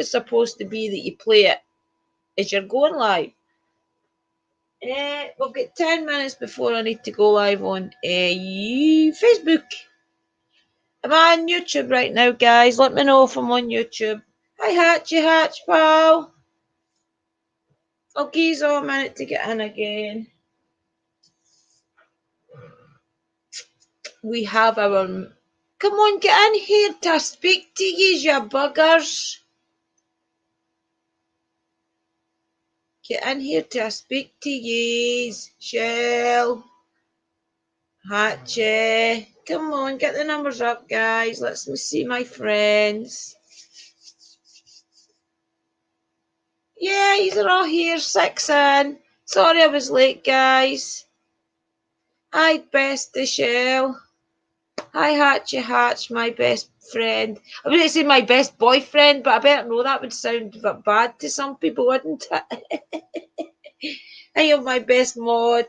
it's supposed to be that you play it as you're going live. We've got 10 minutes before I need to go live on Facebook. Am I on YouTube right now, guys? Let me know if I'm on YouTube. Hi, Hatch, pal. I'll give you a minute to get in again. We have our... Come on, get in here to speak to you buggers. Get in here to speak to yous. Shell. Hatchy. Come on, get the numbers up, guys. Let's see my friends. Yeah, yous are all here. 6 in. Sorry I was late, guys. Hi, Bestie Shell. Hi, Hatch, my best friend. I wouldn't say my best boyfriend, but I better know that would sound a bit bad to some people, wouldn't it? I am my best mod.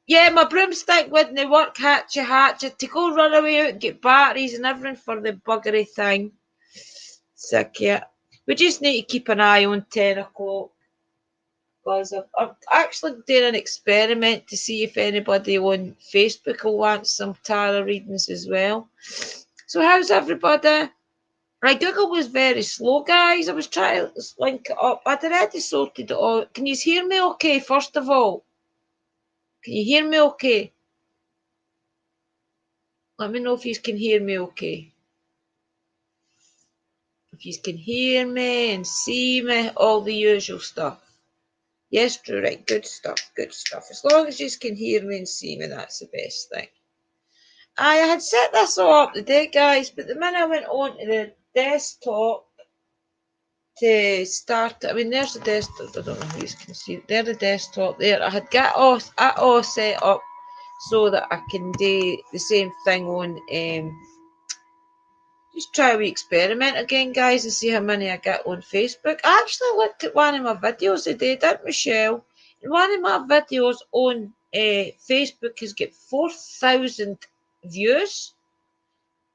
Yeah, my broomstick wouldn't work, Hatch. To go run away out and get batteries and everything for the buggery thing. Sick, yeah. We just need to keep an eye on 10 o'clock. Because I'm actually doing an experiment to see if anybody on Facebook will want some tarot readings as well. So how's everybody? Right, Google was very slow, guys. I was trying to link it up. I'd already sorted it all. Can you hear me okay, first of all? Can you hear me okay? Let me know if you can hear me okay. If you can hear me and see me, all the usual stuff. Yes, Drew, right, good stuff. As long as you can hear me and see me, that's the best thing. I had set this all up today, guys, but the minute I went on to the desktop to start, I mean, there's the desktop, I don't know if you can see, there's the desktop there. I had got it all set up so that I can do the same thing on, just try a wee experiment again, guys, and see how many I get on Facebook. I actually looked at one of my videos today, didn't Michelle? And one of my videos on Facebook has got 4,000 views.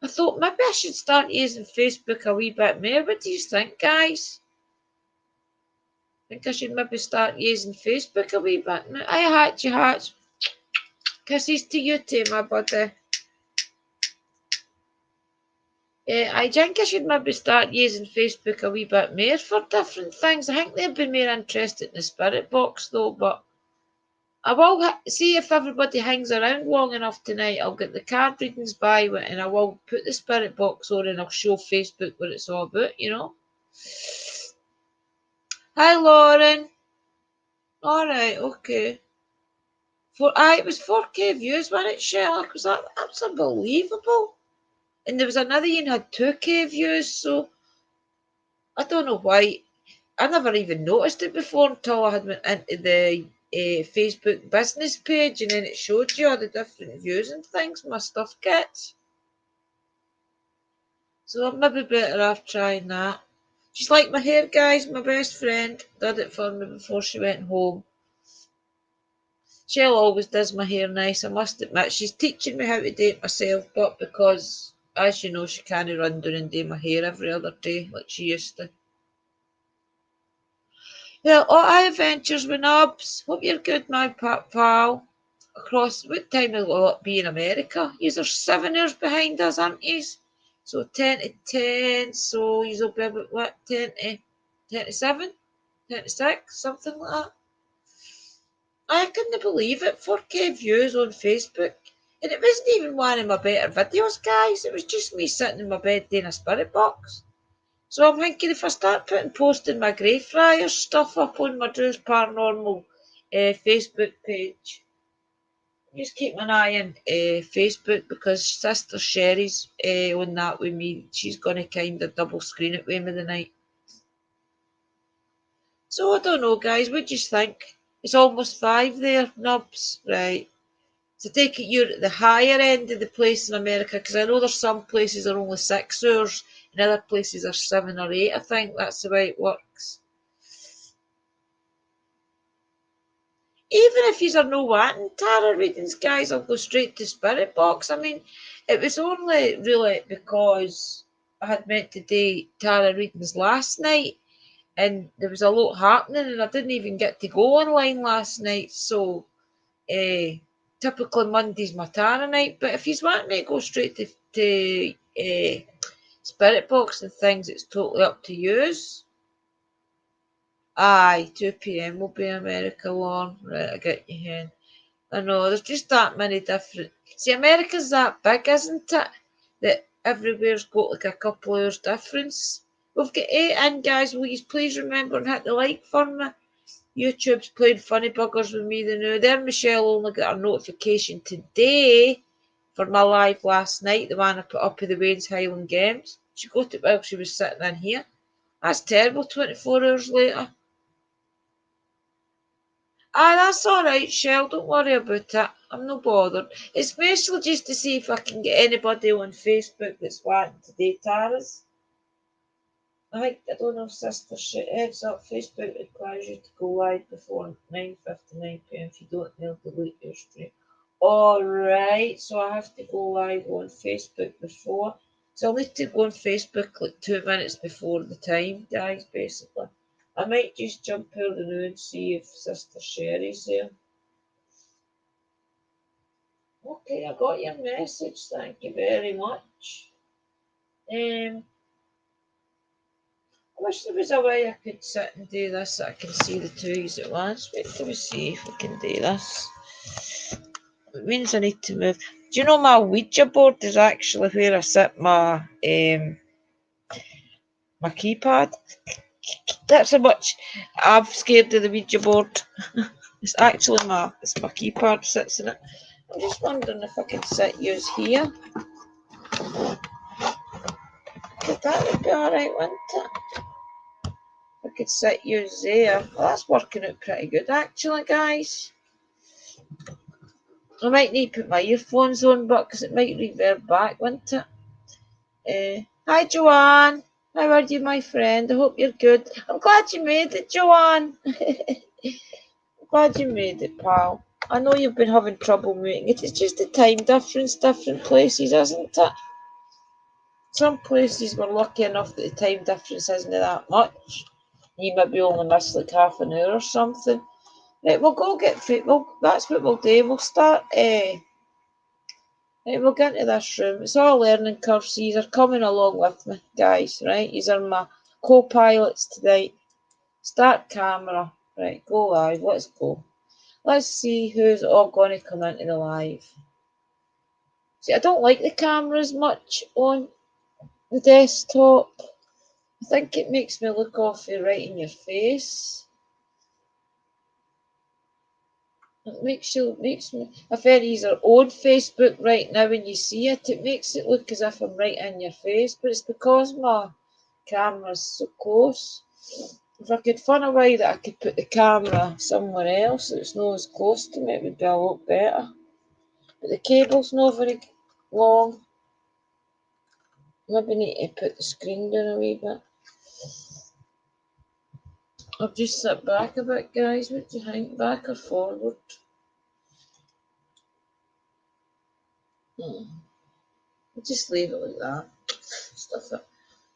I thought maybe I should start using Facebook a wee bit more. What do you think, guys? I think I should maybe start using Facebook a wee bit more. I Hatch. Kisses to you too, my buddy. I think I should maybe start using Facebook a wee bit more for different things. I think they'd be more interested in the spirit box though, but I will see if everybody hangs around long enough tonight. I'll get the card readings by and I will put the spirit box on and I'll show Facebook what it's all about, you know. Hi, Lauren. Alright, okay. It was 4K views, wasn't it, Sherlock? That's unbelievable. And there was another one had 2K views, so I don't know why. I never even noticed it before until I had went into the Facebook business page and then it showed you all the different views and things my stuff gets. So I'm maybe better off trying that. She's like my hair, guys. My best friend did it for me before she went home. Shell always does my hair nice, I must admit. She's teaching me how to do it myself, but because, as you know, she can't run down and do my hair every other day like she used to. Yeah, all adventures with Nobs. Hope you're good, my pal. Across, what time will it be in America? Yous are 7 hours behind us, aren't yous? So 10 to 10, so yous will be about, what, 10 to 7? 10 to 6, something like that. I couldn't believe it, 4K views on Facebook. And it wasn't even one of my better videos, guys. It was just me sitting in my bed doing a spirit box. So I'm thinking if I start posting my Greyfriars stuff up on my Drew's Paranormal Facebook page, just keep an eye on Facebook because Sister Sherry's on that with me. She's going to kind of double screen it with me tonight. So I don't know, guys. What do you think? It's almost 5 there, Nubs. Right. So take it you're at the higher end of the place in America because I know there's some places are only 6 hours and other places are 7 or 8. I think that's the way it works. Even if you are no wanting tarot readings, guys, I'll go straight to Spirit Box. I mean, it was only really because I had meant to do tarot readings last night, and there was a lot happening, and I didn't even get to go online last night. So, typically Monday's my tarot night. But if you want me to go straight to Spirit Box and things, it's totally up to yous. Aye, 2 p.m. will be America Lauren. Right, I get you hen. I know, there's just that many different. See, America's that big, isn't it? That everywhere's got like a couple hours difference. We've got 8 in, guys. Will you please remember and hit the like for me? YouTube's playing funny buggers with me the now. There, Michelle only got a notification today for my live last night, the one I put up of the Wayne's Highland Games. She got it while she was sitting in here. That's terrible, 24 hours later. Aye, that's alright, Shell. Don't worry about it. I'm no bothered. It's mostly just to see if I can get anybody on Facebook that's wanting to date Tara's. I don't know if Sister heads up. Facebook requires you to go live before 9:59 p.m. If you don't, they'll delete your stream. Alright, so I have to go live on Facebook before. So I'll need to go on Facebook like 2 minutes before the time, guys, basically. I might just jump out the new and see if Sister Sherry's there. Okay, I got your message. Thank you very much. I wish there was a way I could sit and do this so I can see the two at once. Wait till we see if we can do this. It means I need to move. Do you know my Ouija board is actually where I sit my my keypad? That's how much I'm scared of the Ouija board. It's actually my keypad sits in it. I'm just wondering if I can sit yours here. That would be alright, wouldn't it? I could sit yours there. Well, that's working out pretty good, actually, guys. I might need to put my earphones on, but because it might reverb back, wouldn't it? Hi, Joanne. How are you, my friend? I hope you're good. I'm glad you made it, Joanne. I'm glad you made it, pal. I know you've been having trouble making it. It's just the time difference, different places, isn't it? Some places we're lucky enough that the time difference isn't that much. You maybe only miss like half an hour or something. Right, we'll go get food. That's what we'll do. We'll start. Right, we'll get into this room. It's all learning curves. These are coming along with me, guys. Right, these are my co-pilots tonight. Start camera. Right, go live. Let's go. Let's see who's all going to come into the live. See, I don't like the cameras much on the desktop. I think it makes me look awfully right in your face. It makes me, if any's are on Facebook right now and you see it, it makes it look as if I'm right in your face, but it's because my camera's so close. If I could find a way that I could put the camera somewhere else that's not as close to me, it would be a lot better. But the cable's not very long. Maybe need to put the screen down a wee bit. I'll just sit back a bit, guys. What do you think? Back or forward? I'll just leave it like that. Stuff it.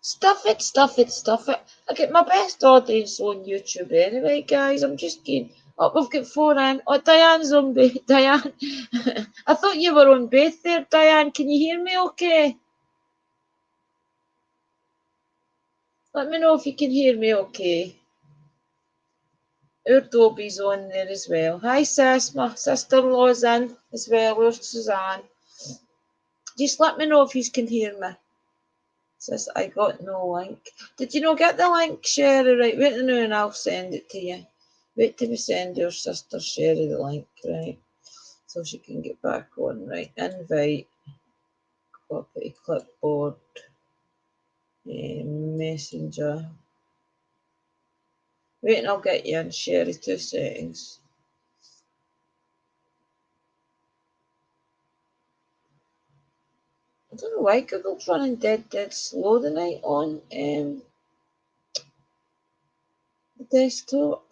Stuff it, stuff it, stuff it. I get my best audience on YouTube anyway, guys. I'm just kidding. Oh, we've got 4 in. Oh, Diane's on bed. Diane. I thought you were on bed there, Diane. Can you hear me okay? Let me know if you can hear me okay. Our Dobby's on there as well. Hi, sis. My sister-in-law's in as well. Where's Suzanne? Just let me know if you can hear me. Says I got no link. Did you not get the link, Sherry? Right, wait a minute and I'll send it to you. Wait till we send your sister Sherry the link, right? So she can get back on, right? Invite, copy, clipboard, messenger. Wait and I'll get you in, Sherry, 2 settings. I don't know why Google's running dead slow tonight on the desktop.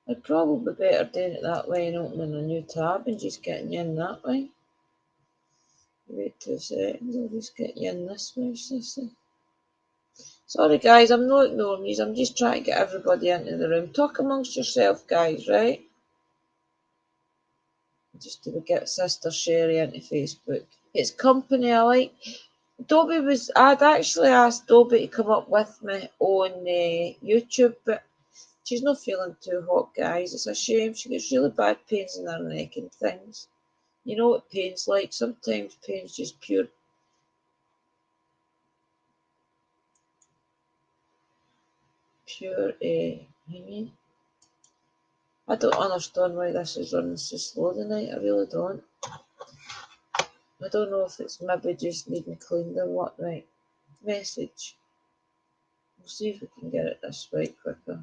I'd probably better doing it that way and opening a new tab and just getting you in that way. Wait 2 seconds, I'll just get you in this way, sissy. Sorry guys, I'm not ignoring you, I'm just trying to get everybody into the room. Talk amongst yourself, guys, right? Just to get Sister Sherry into Facebook. It's company I like. I'd actually asked Dobie to come up with me on YouTube, but she's not feeling too hot, guys. It's a shame. She gets really bad pains in her neck and things. You know what pain's like? Sometimes pain's just pure hanging. I don't understand why this is running so slow tonight. I really don't. I don't know if it's maybe just needing cleaned or what. Right. Message. We'll see if we can get it this way quicker.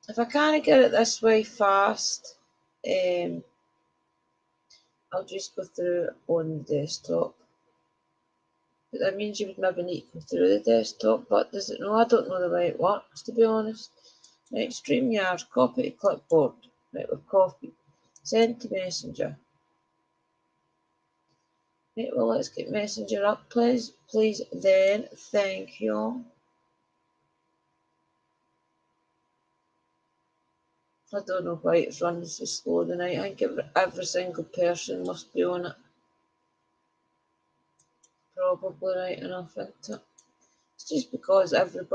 If I can't get it this way fast, I'll just go through on the desktop. But that means you would maybe need to go through the desktop, but does it know? I don't know the way it works, to be honest. Right, StreamYard, copy to clipboard. Right, we've copied. Send to Messenger. Right, well, let's get Messenger up, please. Please, then. Thank you. I don't know why it's running so slow tonight. I think every single person must be on it. Probably right enough, isn't it? It's just because every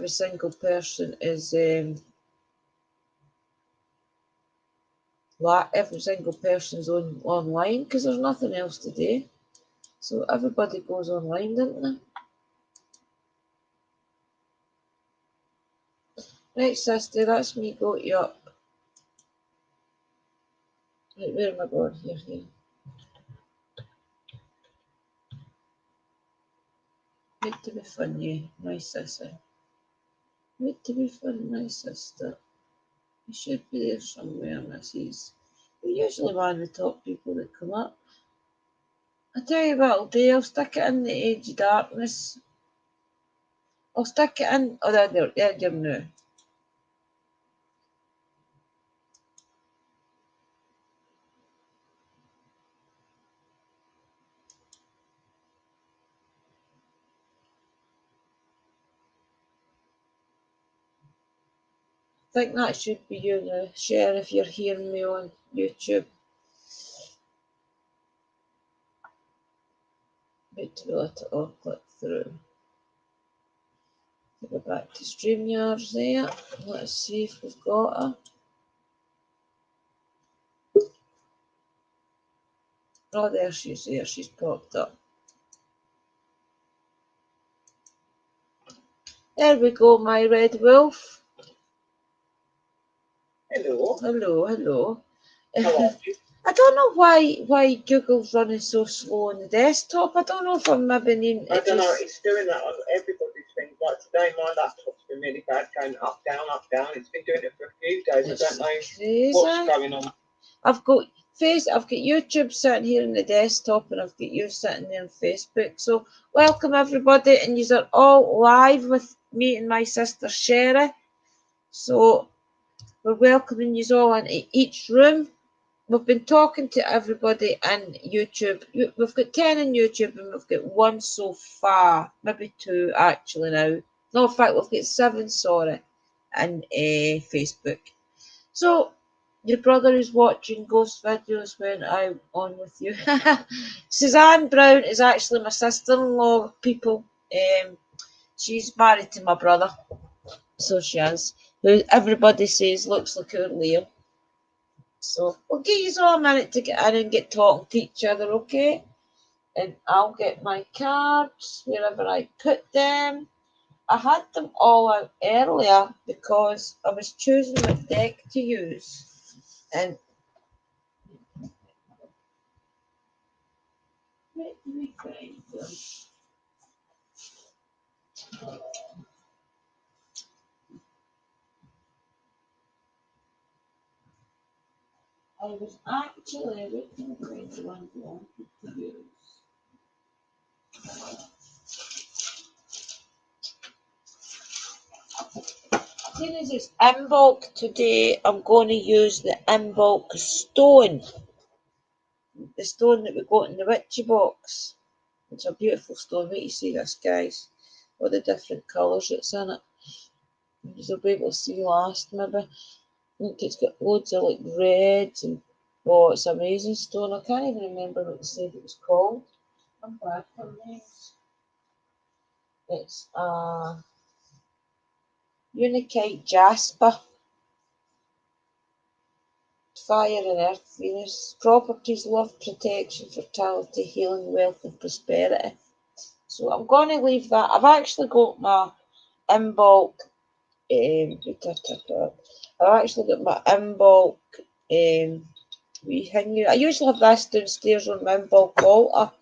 single person is every single person's online because there's nothing else to do. So everybody goes online, don't they? Right, sister, that's me got you up. Right, where am I going here? Need to be funny, my sister. Need to be funny, my sister. You should be there somewhere, Mrs. You're usually one of the top people that come up. I tell you what I'll do, I'll stick it in the Age of Darkness. I'll stick it in. Oh, there you now. I think that should be you now. Share if you're hearing me on YouTube. Wait till we let it all click through. Go back to StreamYard there. Let's see if we've got her. Oh, there she's there. She's popped up. There we go, my red wolf. Hello. Hello. How are you? I don't know why Google's running so slow on the desktop. I don't know if I'm maybe needing I don't know, it's doing that on everybody's thing. Like today, my laptop's been really bad, going up, down. It's been doing it for a few days. I don't know crazy. what's going on. I've got YouTube sitting here on the desktop, and I've got you sitting there on Facebook. So welcome everybody, and you are all live with me and my sister Sherry. So we're welcoming you all into each room. We've been talking to everybody in YouTube. We've got 10 in YouTube, and we've got 1 so far, maybe 2 actually now. No, in fact, we've got 7, sorry, in Facebook. So your brother is watching ghost videos when I'm on with you. Suzanne Brown is actually my sister-in-law, people. She's married to my brother, so she is. Who everybody says looks like her Leo. So we'll give you all a minute to get in and get talking to each other, okay? And I'll get my cards wherever I put them. I had them all out earlier because I was choosing what deck to use. And where do we find them? I was actually looking for the one I wanted to use. Seeing as it's in bulk today, I'm going to use the in bulk stone. The stone that we got in the witchy box. It's a beautiful stone. Wait, you see this, guys? All the different colours that's in it. You'll be able to see last, maybe. Look, it's got loads of like reds and oh, it's an amazing stone. I can't even remember what they said it was called. I'm back on this. It's Unikite Jasper. Fire and Earth Venus. Properties, love, protection, fertility, healing, wealth and prosperity. So I'm going to leave that. I've actually got my in bulk. I've actually got my in bulk. I usually have this downstairs on my in bulk altar,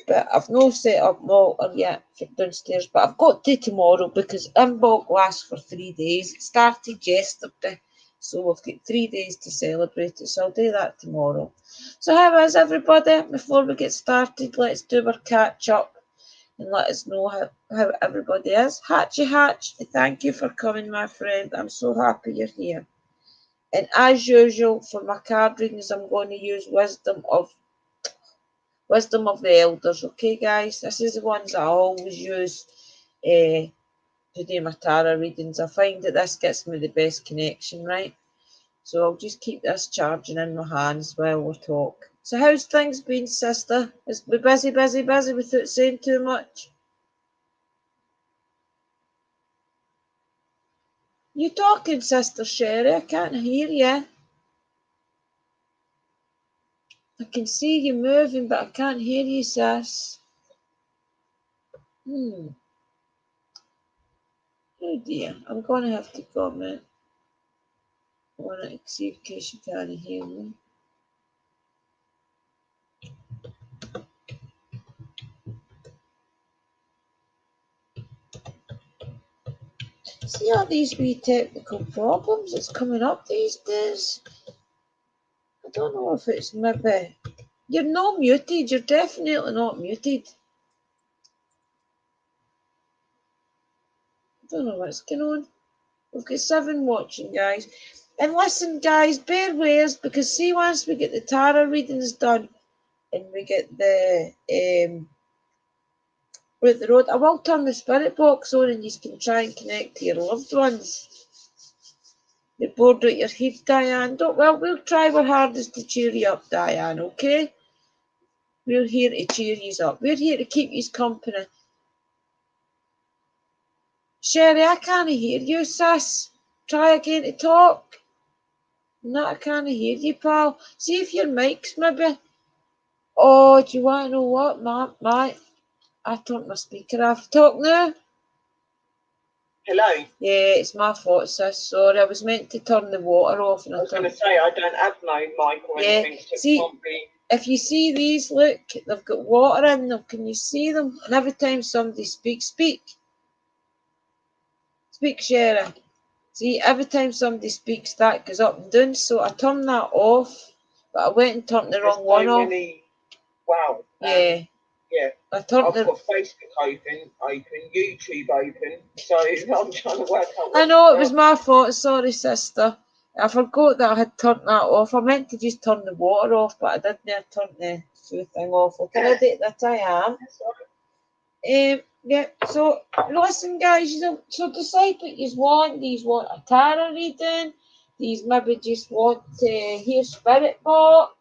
but I've not set up my altar yet for downstairs. But I've got to tomorrow because in bulk lasts for 3 days. It started yesterday, so we've got 3 days to celebrate it. So I'll do that tomorrow. So how is everybody? Before we get started, let's do our catch up and let us know how everybody is. Hatchy Hatch, thank you for coming, my friend. I'm so happy you're here. And as usual, for my card readings, I'm going to use Wisdom of the Elders. Okay, guys? This is the ones I always use to do my tarot readings. I find that this gets me the best connection, right? So I'll just keep this charging in my hands while we talk. So how's things been, sister? Is we busy without saying too much? You talking, Sister Sherry? I can't hear you. I can see you moving, but I can't hear you, sis. Oh dear, I'm going to have to comment. I want to see in case you can't hear me. See all these wee technical problems that's coming up these days? I don't know if it's maybe... You're not muted. You're definitely not muted. I don't know what's going on. We've got 7 watching, guys. And listen, guys, bear with us because see, once we get the tarot readings done and we get the with the road, I will turn the spirit box on and you can try and connect to your loved ones. You're bored out your head, Diane. We'll try our hardest to cheer you up, Diane, okay? We're here to cheer you up. We're here to keep you company. Sherry, I can't hear you, sis. Try again to talk. No, I can't hear you, pal. See if your mic's maybe... Oh, do you want to know what, I turned my speaker off. Talk now. Hello? Yeah, it's my fault, sis. Sorry, I was meant to turn the water off. And I was going to say, I don't have no mic or anything. So see, if you see these, look, they've got water in them. Can you see them? And every time somebody speaks, speak, Sherry. See, every time somebody speaks, that goes up and down. So I turned that off, but I went and turned the wrong one off. Wow. Yeah. Yeah. I've got Facebook open, YouTube open, so I'm trying to work out. I know, it was my fault. Sorry, sister. I forgot that I had turned that off. I meant to just turn the water off, but I didn't. I turned the thing off. Okay, that I am. Yeah, so listen, guys, so decide what you want. These want a tarot reading. These maybe just want to hear spirit box.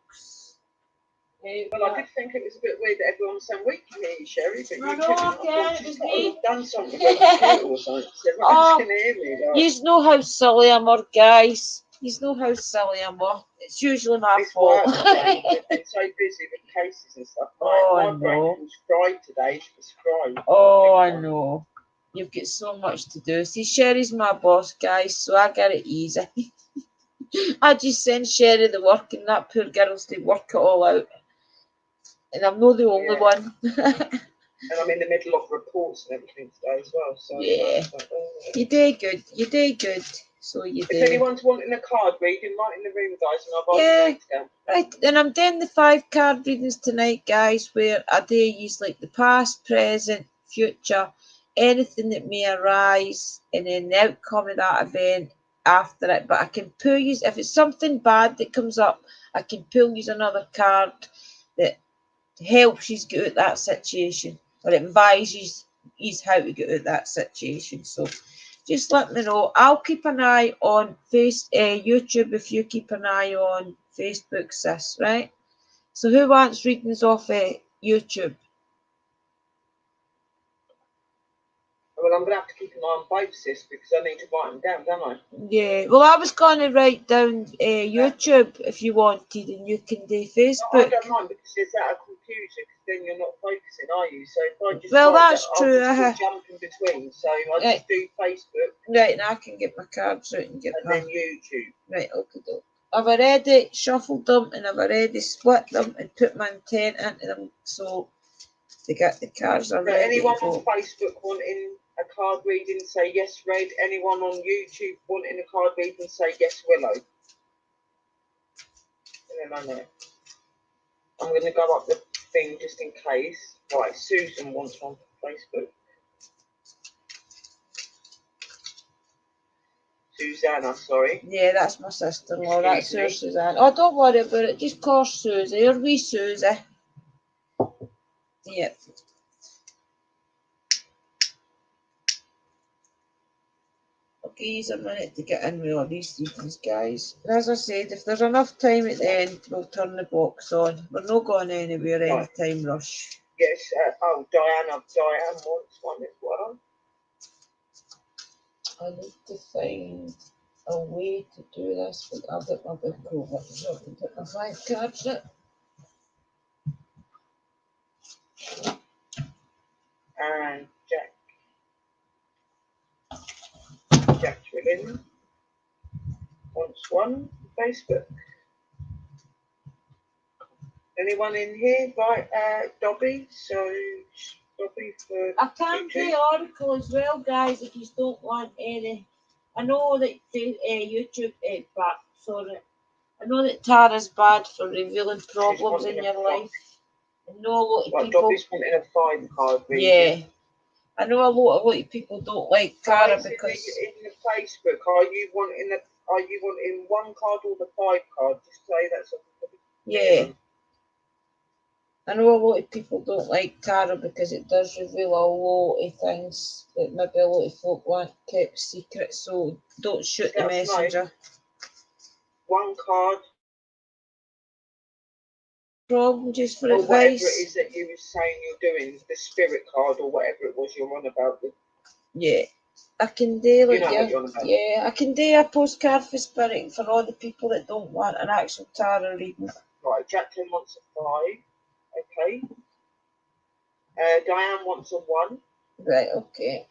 Well, I did think it was a bit weird that everyone was saying we can hear you, Sherry, but I know, it was me. I've done something with the computer or something, so everyone can hear me. Like. You know how silly I'm, guys. You know how silly I'm. It's usually my fault. I've been so busy with cases and stuff. My brain was fried today. It's fried. Oh, I know. You've got so much to do. See, Sherry's my boss, guys, so I get it easy. I just send Sherry the work and that poor girl's to work it all out. And I'm not the only one. And I'm in the middle of reports and everything today as well. So yeah. You did good. You did good. So you did. If anyone's wanting a card reading, right in the room, guys, and I've right. And I'm doing the 5 card readings tonight, guys, where I do use like the past, present, future, anything that may arise, and then the outcome of that event after it. But I can pull you, if it's something bad that comes up, I can pull you another card that helps you get out that situation, or advises you how to get out that situation. So just let me know. I'll keep an eye on YouTube if you keep an eye on Facebook, sis, right? So who wants readings off YouTube? Well, I'm going to have to keep an eye on both, sis, because I need to write them down, don't I? Yeah, well, I was going to write down YouTube if you wanted, and you can do Facebook. No, I don't mind, because it's out of confusion, because then you're not focusing, are you? So if I just well, that's true. I'll just jump in between. So I just do Facebook. Right, and I can get my cards out and get and then YouTube. Right, okay. I've already shuffled them, and I've already split them and put my intent into them, so they get the cards are ready. Anyone on Facebook wanting a card reading, say yes, Red. Anyone on YouTube wanting a card reading, say yes, Willow. No. I'm going to go up the thing just in case. Right, Susan wants one for Facebook. Susanna, sorry. Yeah, that's my sister-in-law. That's her, Suzanne. Oh, don't worry about it. Just call Susie. Or wee Susie. Yep. Okay, use a minute to get in with all these readings, guys. And as I said, if there's enough time at the end, we'll turn the box on. We're not going anywhere anytime rush. Yes, Diane wants one as well. I need to find a way to do this, but I'll get my book over so I can put my 5 cards in. And Jack Trillin wants one Facebook. Anyone in here? Right, Dobby. So Dobby for. I can do Oracle as well, guys, if you don't want any. I know that YouTube is bad. Sorry, I know that Tara's bad for revealing problems in your life. I know a lot of people. Dobby's wanting a 5 card reading. Yeah. I know a lot of people don't like Tara because in the Facebook, are you wanting 1 card or the 5 card? Just say that's yeah. I know a lot of people don't like Tara because it does reveal a lot of things that maybe a lot of folk want kept secret, so don't shoot the messenger. 1 card. Problem just for advice. Whatever it is that you were saying you're doing, the spirit card or whatever it was you're on about. Yeah. I can do like I can do a postcard for spirit for all the people that don't want an actual Tara reading. Right, Jacqueline wants a 5. Okay. Diane wants a 1. Right, okay.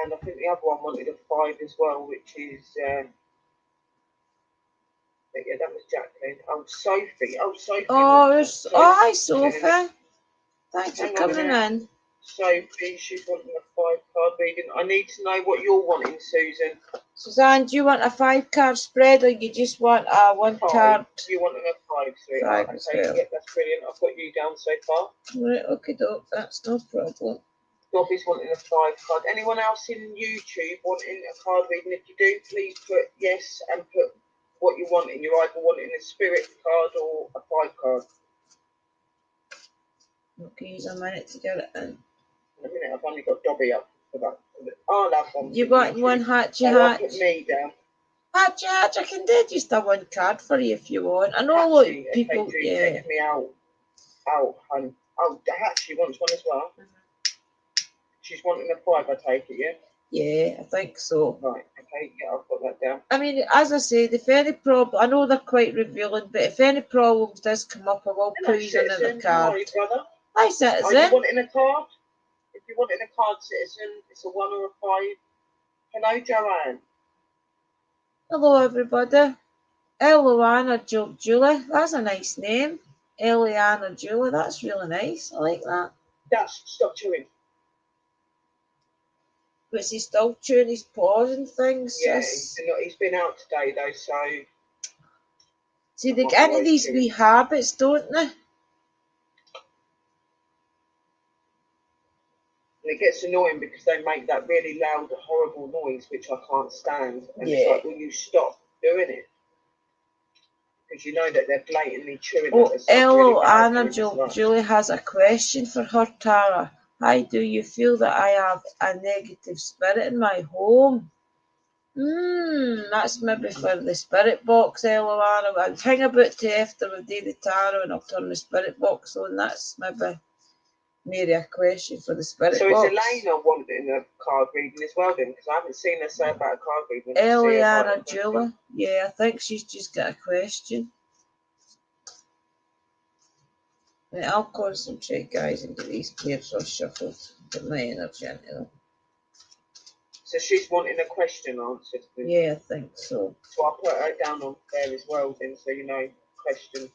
And I think the other one wanted a 5 as well, which is yeah, that was Jacqueline. Sophie. Sophie. Hi, Sophie. Thanks for coming in. Sophie, she's wanting a 5 card reading. I need to know what you're wanting, Susan. Suzanne, do you want a 5 card spread, or you just want a 1 card? You wanting a 5, sweetheart. Okay, yeah, that's brilliant. I've got you down so far. Right, okay, doke. That's no problem. Dobby's wanting a 5 card. Anyone else in YouTube wanting a card reading? If you do, please put yes and put what you want in. You're either wanting a spirit card or a 5 card. Okay, use a minute to get it in. In a minute, I've only got Dobby up for that. I'll have one. You want YouTube. one Hatchy Hatch? Put me down. Hatchy Hatch, I can do just a 1 card for you if you want. I know a lot of people. Okay, take me out, hun. Hatchy wants one as well. She's wanting a 5, I take it, yeah? Yeah, I think so. Right, okay, yeah, I've got that down. I mean, as I said, if any problem, I know they're quite revealing, but if any problems does come up, I will put you another card. Hi, brother. Hi, Citizen. Are you wanting a card? If you're wanting a card, Citizen, it's a 1 or a 5. Hello, Joanne. Hello, everybody. Eliana Julie, that's a nice name. Eliana Julie, that's really nice. I like that. Stop chewing. But is he still chewing his paws and things? Yeah, he's been out today though, so. See, they get into these wee habits, don't they? it gets annoying because they make that really loud, horrible noise, which I can't stand. And Yeah. it's like, will you stop doing it? Because you know that they're blatantly chewing Oh, at us. Like, really hello, bad Anna. noises, like. Julie has a question for her, Tara. Hi, do you feel that I have a negative spirit in my home? That's maybe for the spirit box, hello, Anna. I'll hang about to after we do the tarot and I'll turn the spirit box on. That's maybe a question for the spirit So box. is Elena wanting a card reading as well then? Because I haven't seen her say about a card reading. Eliana Julie. Yeah, I think she's just got a question. Right, I'll concentrate, guys, and get these cards all shuffled. Put my energy into them. So she's wanting a question answered. Yeah, I think so. So I'll put her down on there as well then, so you know, question.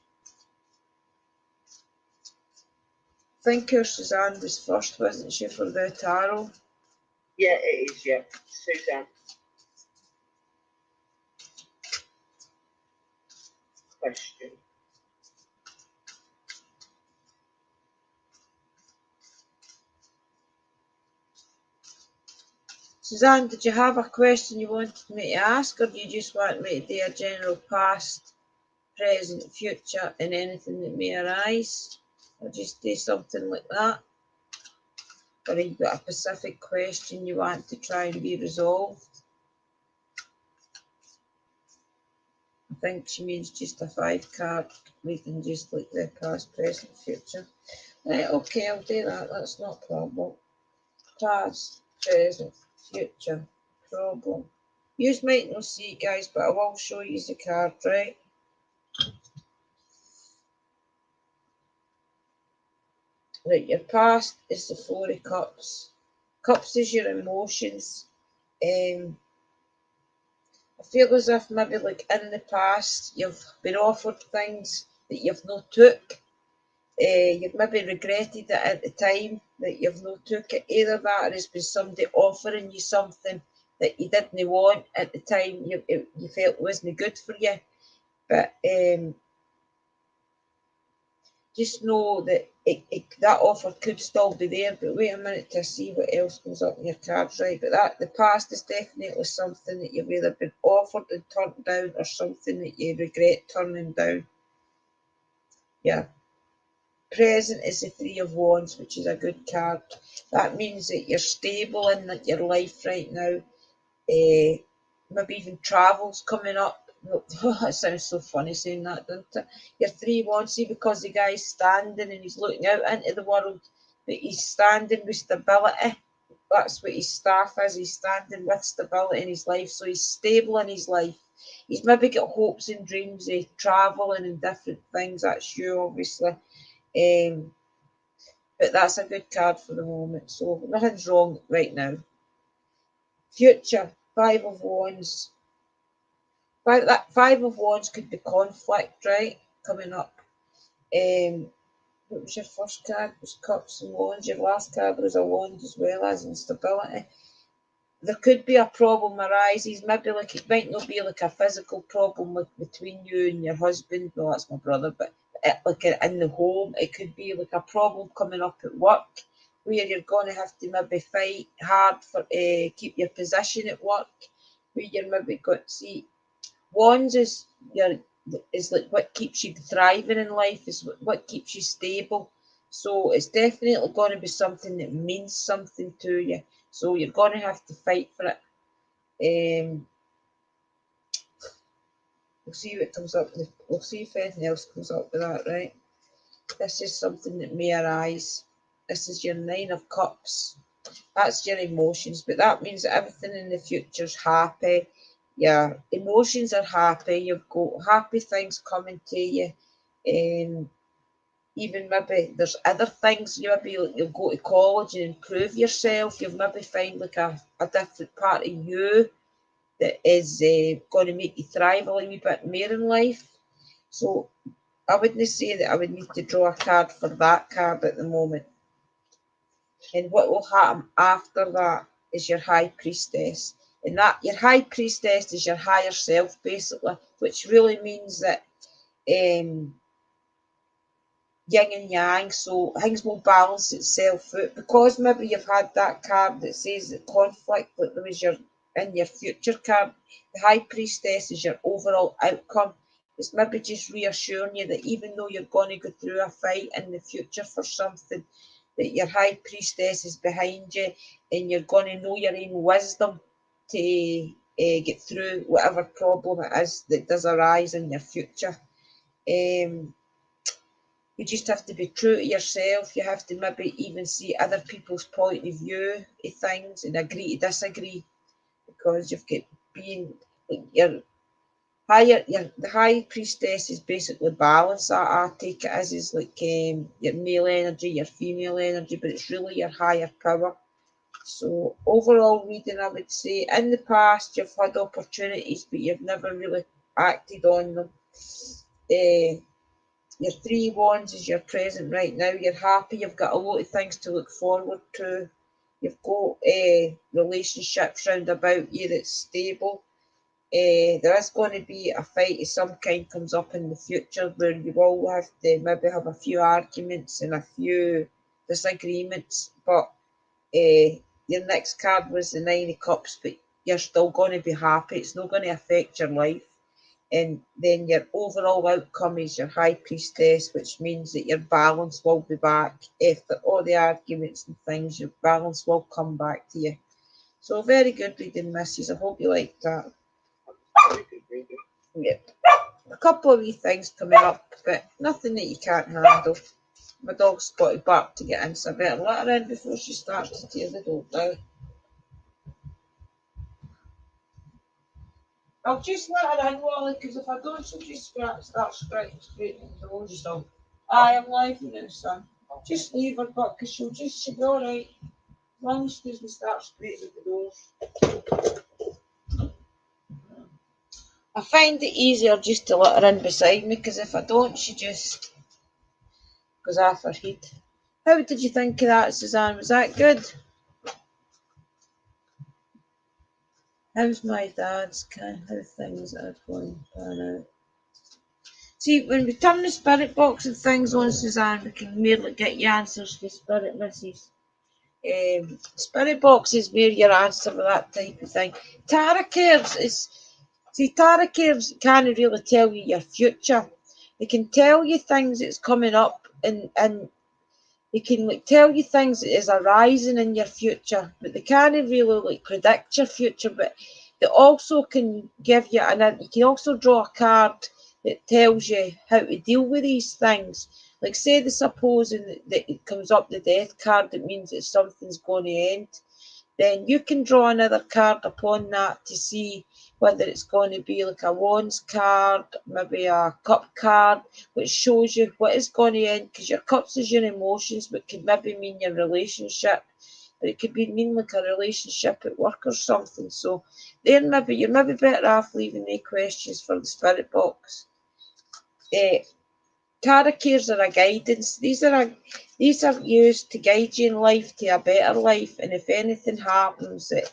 I think her Suzanne was first, wasn't she, for the tarot? Yeah, it is, yeah. Suzanne. Question. Suzanne, did you have a question you wanted me to ask, or do you just want me to do a general past, present, future, and anything that may arise? Or just do something like that? Or have you got a specific question you want to try and be resolved? I think she means just a 5-card reading, just like the past, present, future. Right, okay, I'll do that. That's not a problem. Past, present, future, problem. You might not see it, guys, but I will show you the card, right? Right, your past is the 4 of Cups. Cups is your emotions. I feel as if maybe like in the past you've been offered things that you've not took. You've maybe regretted it at the time that you've not took it. Either that or it's been somebody offering you something that you didn't want at the time you felt wasn't good for you. But just know that that offer could still be there, but wait a minute to see what else comes up in your cards, right? But the past is definitely something that you've either been offered and turned down or something that you regret turning down. Yeah. Present is the 3 of Wands, which is a good card. That means that you're stable in your life right now. Maybe even travel's coming up. That sounds so funny saying that, doesn't it? Your 3 Wands, see, because the guy's standing and he's looking out into the world, but he's standing with stability. That's what his staff is. He's standing with stability in his life, so he's stable in his life. He's maybe got hopes and dreams of travelling and different things. That's you, obviously. But that's a good card for the moment, so nothing's wrong right now. Future, 5 of Wands. That 5 of Wands could be conflict, right? Coming up. What was your first card? It was Cups and Wands. Your last card was a Wand as well, as instability. There could be a problem arises. Maybe like it might not be like a physical problem like between you and your husband. Well, that's my brother, but like in the home, it could be like a problem coming up at work where you're going to have to maybe fight hard for keep your position at work. Where you're maybe going to see Wands is like what keeps you thriving in life, is what keeps you stable. So it's definitely going to be something that means something to you. So you're going to have to fight for it. We'll see what comes up. We'll see if anything else comes up with that, right? This is something that may arise. This is your 9 of Cups. That's your emotions, but that means that everything in the future is happy. Your emotions are happy. You've got happy things coming to you. Even maybe there's other things. You'll go to college and improve yourself. You'll maybe find like a different part of you that is going to make you thrive a little bit more in life. So I wouldn't say that I would need to draw a card for that card at the moment. And what will happen after that is your High Priestess. And that your High Priestess is your higher self, basically, which really means that yin and yang, so things will balance itself out. Because maybe you've had that card that says that conflict, like there was in your future card, the High Priestess is your overall outcome. It's maybe just reassuring you that even though you're going to go through a fight in the future for something, that your High Priestess is behind you and you're going to know your own wisdom to get through whatever problem it is that does arise in your future. You just have to be true to yourself. You have to maybe even see other people's point of view of things and agree to disagree, because you've got being like the high priestess is basically balance. I take it as is like your male energy, your female energy, but it's really your higher power. So overall reading, I would say in the past you've had opportunities, but you've never really acted on them. Your three wands is your present right now. You're happy. You've got a lot of things to look forward to. You've got relationships round about you that's stable. There is going to be a fight of some kind comes up in the future where you will have to maybe have a few arguments and a few disagreements. But your next card was the Nine of Cups, but you're still going to be happy. It's not going to affect your life. And then your overall outcome is your High Priestess, which means that your balance will be back. After all the arguments and things, your balance will come back to you. So very good reading, missus. I hope you liked that. Very good reading. Yep. A couple of wee things coming up, but nothing that you can't handle. My dog's got to bark to get in, so I better let her in before she starts to tear the door down. I'll just let her in, Wally, because if I don't, she'll just start scraping the doors. So I am live now, son. Just leave her, but because she'll be alright. As long as she doesn't start scraping the doors. I find it easier just to let her in beside me, because if I don't, she just goes off her head. How did you think of that, Suzanne? Was that good? How's my dad's how things are going to pan out? See, when we turn the spirit box and things on, Suzanne, we can merely get you answers for spirit misses. Spirit box is where your answer for that type of thing. Tarot cards tarot cards can't really tell you your future. They can tell you things that's coming up and they can like tell you things that is arising in your future, but they can't really like predict your future. But they also can give you, and you can also draw a card that tells you how to deal with these things. Like say the supposing that it comes up the death card, that means that something's going to end. Then you can draw another card upon that to see whether it's going to be like a wands card, maybe a cup card, which shows you what is going to end, because your cups is your emotions, but could maybe mean your relationship, but it could mean like a relationship at work or something. So then you're maybe better off leaving the questions for the spirit box. Tarot cards are a guidance. These are used to guide you in life to a better life, and if anything happens that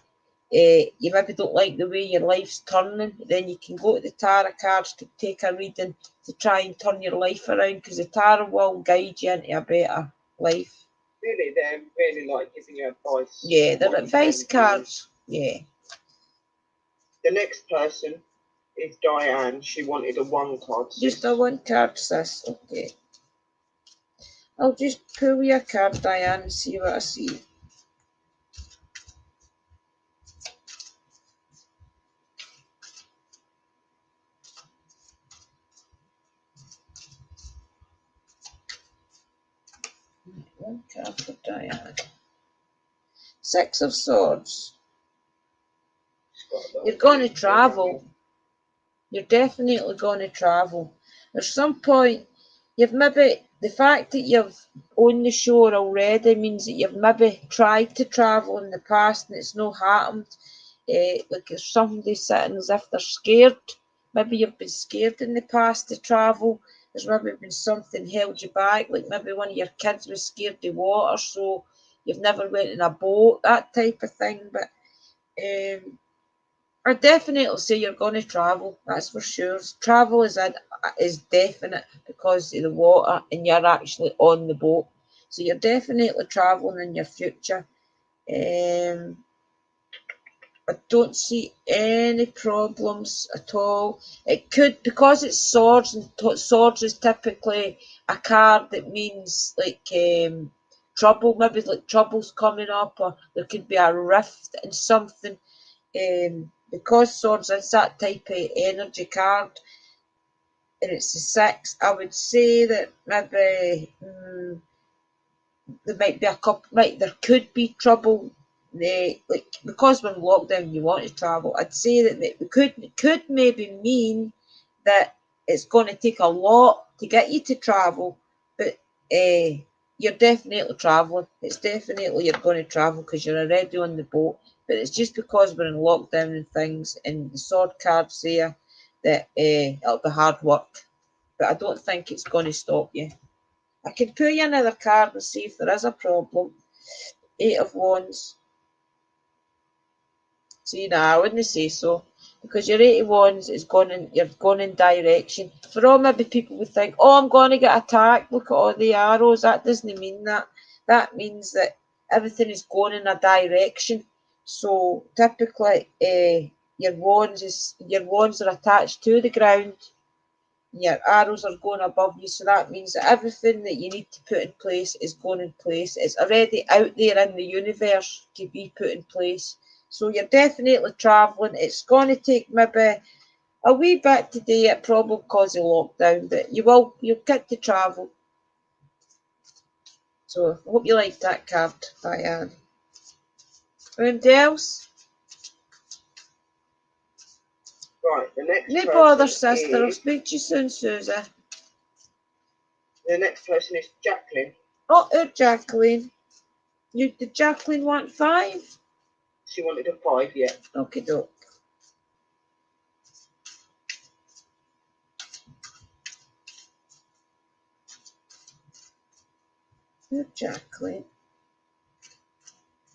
you maybe don't like the way your life's turning, then you can go to the tarot cards to take a reading to try and turn your life around, because the tarot will guide you into a better life. Really, they're really like giving you advice. Yeah, they're advice cards. Yeah. The next person is Diane. She wanted a one card. Just a one card, sis. Okay. I'll just pull your card, Diane, and see what I see. One card for Diane. Six of Swords. You're going to travel. You're definitely going to travel. At some point, you've maybe, the fact that you've on the shore already means that you've maybe tried to travel in the past and it's not happened. Like if somebody's sitting as if they're scared, maybe you've been scared in the past to travel. There's maybe been something held you back, like maybe one of your kids was scared of water, so you've never went in a boat, that type of thing. But I definitely say you're going to travel. That's for sure. Travel is definite because of the water, and you're actually on the boat, so you're definitely traveling in your future. I don't see any problems at all. It could, because it's swords, and swords is typically a card that means like trouble, maybe like trouble's coming up, or there could be a rift in something. Because swords is that type of energy card, and it's a 6, I would say that maybe there might be a couple, there could be trouble. Like, because we're in lockdown, you want to travel. I'd say that it could maybe mean that it's going to take a lot to get you to travel, but you're definitely traveling. It's definitely you're going to travel because you're already on the boat. But it's just because we're in lockdown and things, and the sword cards there, that it'll be hard work. But I don't think it's going to stop you. I can pull you another card and see if there is a problem. 8 of Wands. See, no, I wouldn't say so. Because your 8 of Wands is you're going in direction. For all maybe people would think, oh, I'm going to get attacked. Look at all the arrows. That doesn't mean that. That means that everything is going in a direction. So typically, your wands are attached to the ground. Your arrows are going above you, so that means that everything that you need to put in place is going in place. It's already out there in the universe to be put in place. So you're definitely travelling. It's going to take maybe a wee bit today, probably because of lockdown, but you'll get to travel. So I hope you liked that card, Diane. Anybody else? Right, the next No person bother, sister. I'll is, speak to you soon, Susie. the next person is Jacqueline. Oh, Jacqueline. Did Jacqueline want 5? She wanted a 5, yeah. Okay, doke. Jacqueline.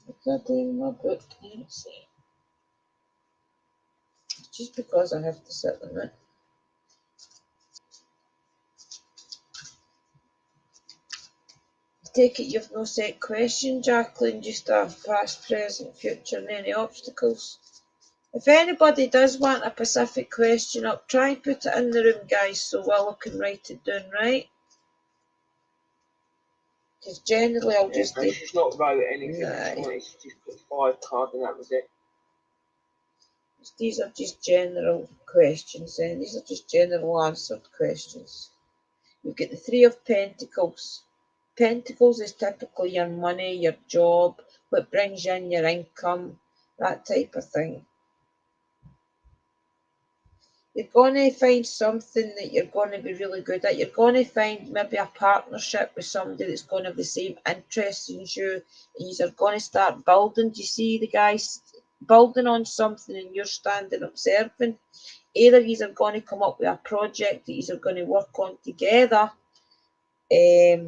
What's that in my book? Let's see. Just because I have to sit on it. Take it you've no set question, Jacqueline, just a past, present, future, and any obstacles. If anybody does want a specific question up, try and put it in the room, guys, so Willow can write it down, right? Because generally I'll just do... She's not wrote anything. No. She wanted to just put 5 cards and that was it. These are just general questions, then. These are just general answered questions. You get the 3 of Pentacles. Pentacles is typically your money, your job, what brings you in your income, that type of thing. You're going to find something that you're going to be really good at. You're going to find maybe a partnership with somebody that's going to have the same interests as you, and you're going to start building. Do you see the guys building on something and you're standing observing? Either you are going to come up with a project that you are going to work on together. There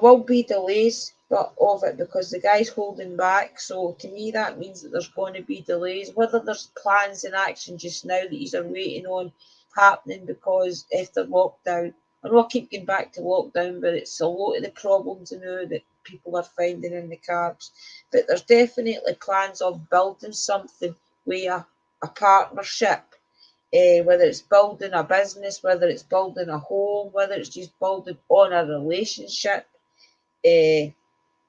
will be delays of it because the guy's holding back. So to me, that means that there's going to be delays. Whether there's plans in action just now that you are waiting on happening because after lockdown, I know I keep getting back to lockdown, but it's a lot of the problems that people are finding in the cards. But there's definitely plans of building something with a partnership. Whether it's building a business, whether it's building a home, whether it's just building on a relationship.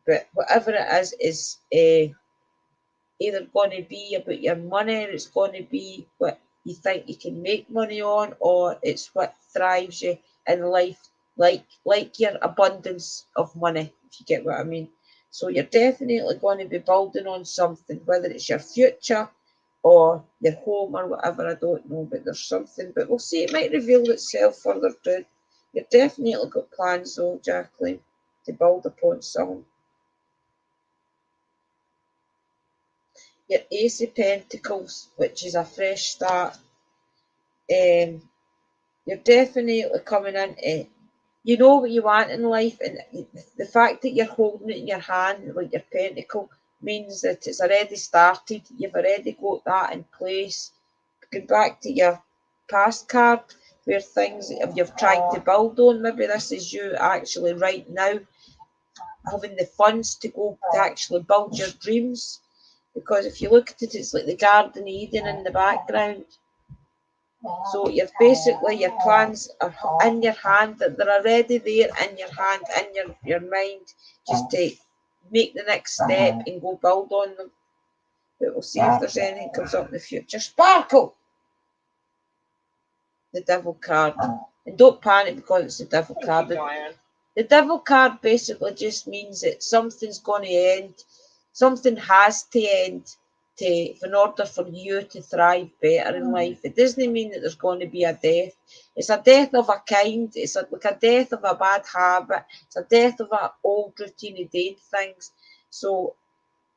But whatever it is either going to be about your money, or it's going to be what you think you can make money on, or it's what thrives you in life, like your abundance of money, if you get what I mean. So you're definitely going to be building on something, whether it's your future or your home or whatever, I don't know, but there's something. But we'll see, it might reveal itself further down. You've definitely got plans though, Jacqueline, to build upon something. Your Ace of Pentacles, which is a fresh start. You're definitely coming into, you know what you want in life, and the fact that you're holding it in your hand, like your pentacle, means that it's already started. You've already got that in place. Going back to your past card, where things that you've tried to build on, maybe this is you actually right now having the funds to go to actually build your dreams. Because if you look at it, it's like the Garden of Eden in the background. So you're basically, your plans are in your hand, that they're already there in your hand, in your mind, just to make the next step and go build on them. But we'll see if there's anything comes up in the future. Sparkle! The Devil card. And don't panic because it's the Devil card. The Devil card basically just means that something's going to end. Something has to end in order for you to thrive better in life. It doesn't mean that there's going to be a death. It's a death of a kind. It's like a death of a bad habit. It's a death of an old routine of doing things. So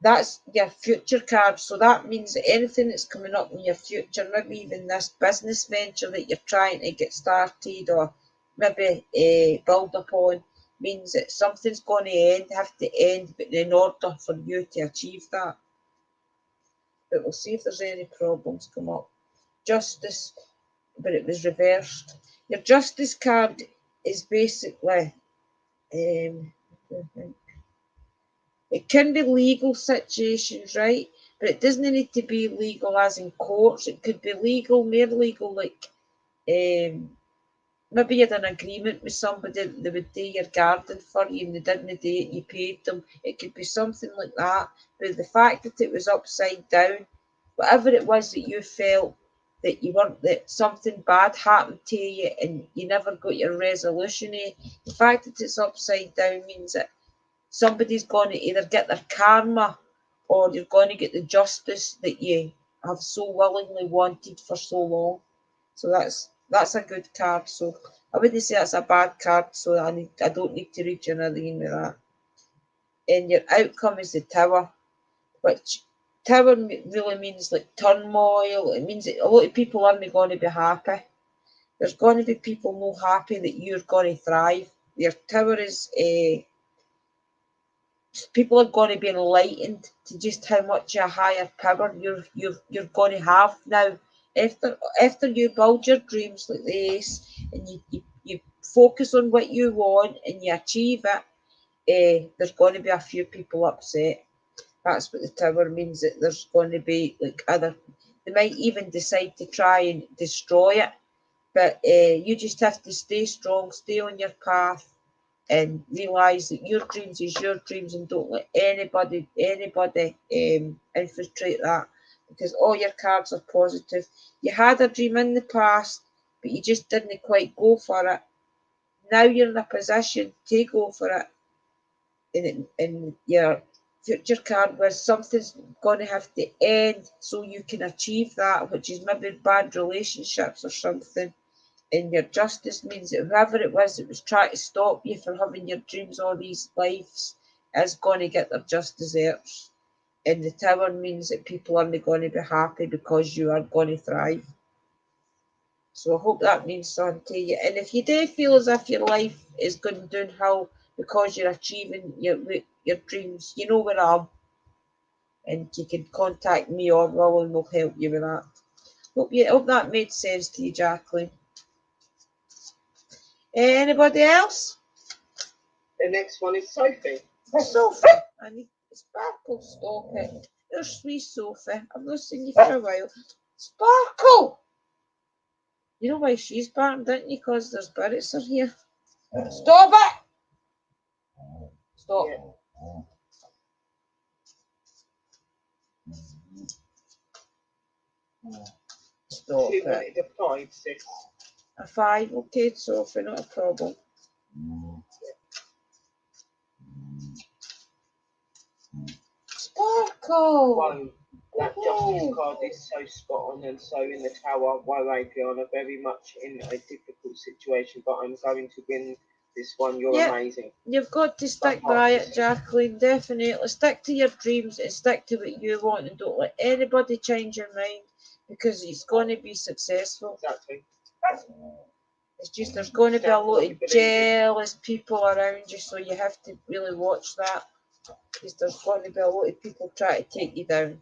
that's your future card. So that means that anything that's coming up in your future, maybe even this business venture that you're trying to get started or maybe build upon, means that something's going to have to end, but in order for you to achieve that. But we'll see if there's any problems come up. Justice, but it was reversed. Your Justice card is basically, it can be legal situations, right? But it doesn't need to be legal as in courts. It could be legal, more legal, like maybe you had an agreement with somebody that they would do your garden for you and they didn't do it, you paid them. It could be something like that. But the fact that it was upside down, whatever it was that you felt that you weren't, that something bad happened to you and you never got your resolution, the fact that it's upside down means that somebody's going to either get their karma or you're going to get the justice that you have so willingly wanted for so long. So that's a good card. So I wouldn't say that's a bad card. So I don't need to read you another in with that. And your outcome is the Tower, which Tower really means like turmoil. It means that a lot of people aren't going to be happy. There's going to be people not happy that you're going to thrive. Your Tower is people are going to be enlightened to just how much a higher power you're going to have now. After you build your dreams like the Ace and you focus on what you want and you achieve it, there's going to be a few people upset. That's what the Tower means, that there's going to be like they might even decide to try and destroy it. But you just have to stay strong, stay on your path, and realise that your dreams is your dreams, and don't let anybody infiltrate that, because all your cards are positive. You had a dream in the past, but you just didn't quite go for it. Now you're in a position to go for it. In your future card where something's going to have to end so you can achieve that, which is maybe bad relationships or something. And your justice means that whoever it was that was trying to stop you from having your dreams all these lives is going to get their just desserts. And the Tower means that people aren't going to be happy because you are going to thrive. So I hope that means something to you. And if you do feel as if your life is going downhill because you're achieving your dreams, you know where I am. And you can contact me or Will and we'll help you with that. Hope that made sense to you, Jacqueline. Anybody else? The next one is Sophie. Sophie, I need Sparkle, stop it. There's sweet Sophie. I've not seen you for a while. Sparkle! You know why she's barking, don't you? Because there's spirits are here. Stop it! Stop. Yeah. Stop she it. wanted a 5, sis. A 5, okay, Sophie, not a problem. Sparkle! One. That justice card is so spot on, and so in the Tower, Woe Adriana, very much in a difficult situation, but I'm going to win this one. You're amazing. You've got to stick by it, Jacqueline, definitely. Stick to your dreams and stick to what you want, and don't let anybody change your mind, because it's going to be successful. Exactly. It's just there's going to be a lot of jealous people around you, so you have to really watch that. because there's going to be a lot of people trying to take you down.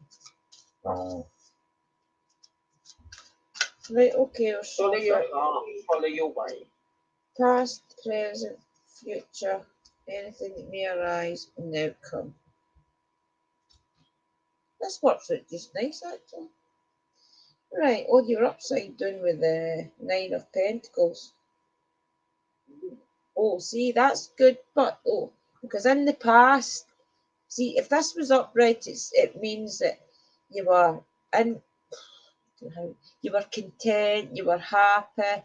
Right, okay, Follow your heart, follow your way. Past, present, future, anything that may arise, and the outcome. This works out just nice, actually. Right, oh, you're upside down with the Nine of Pentacles. Oh, see, that's good, but, oh, because in the past, see, if this was upright, it means that you were in, you were content, you were happy,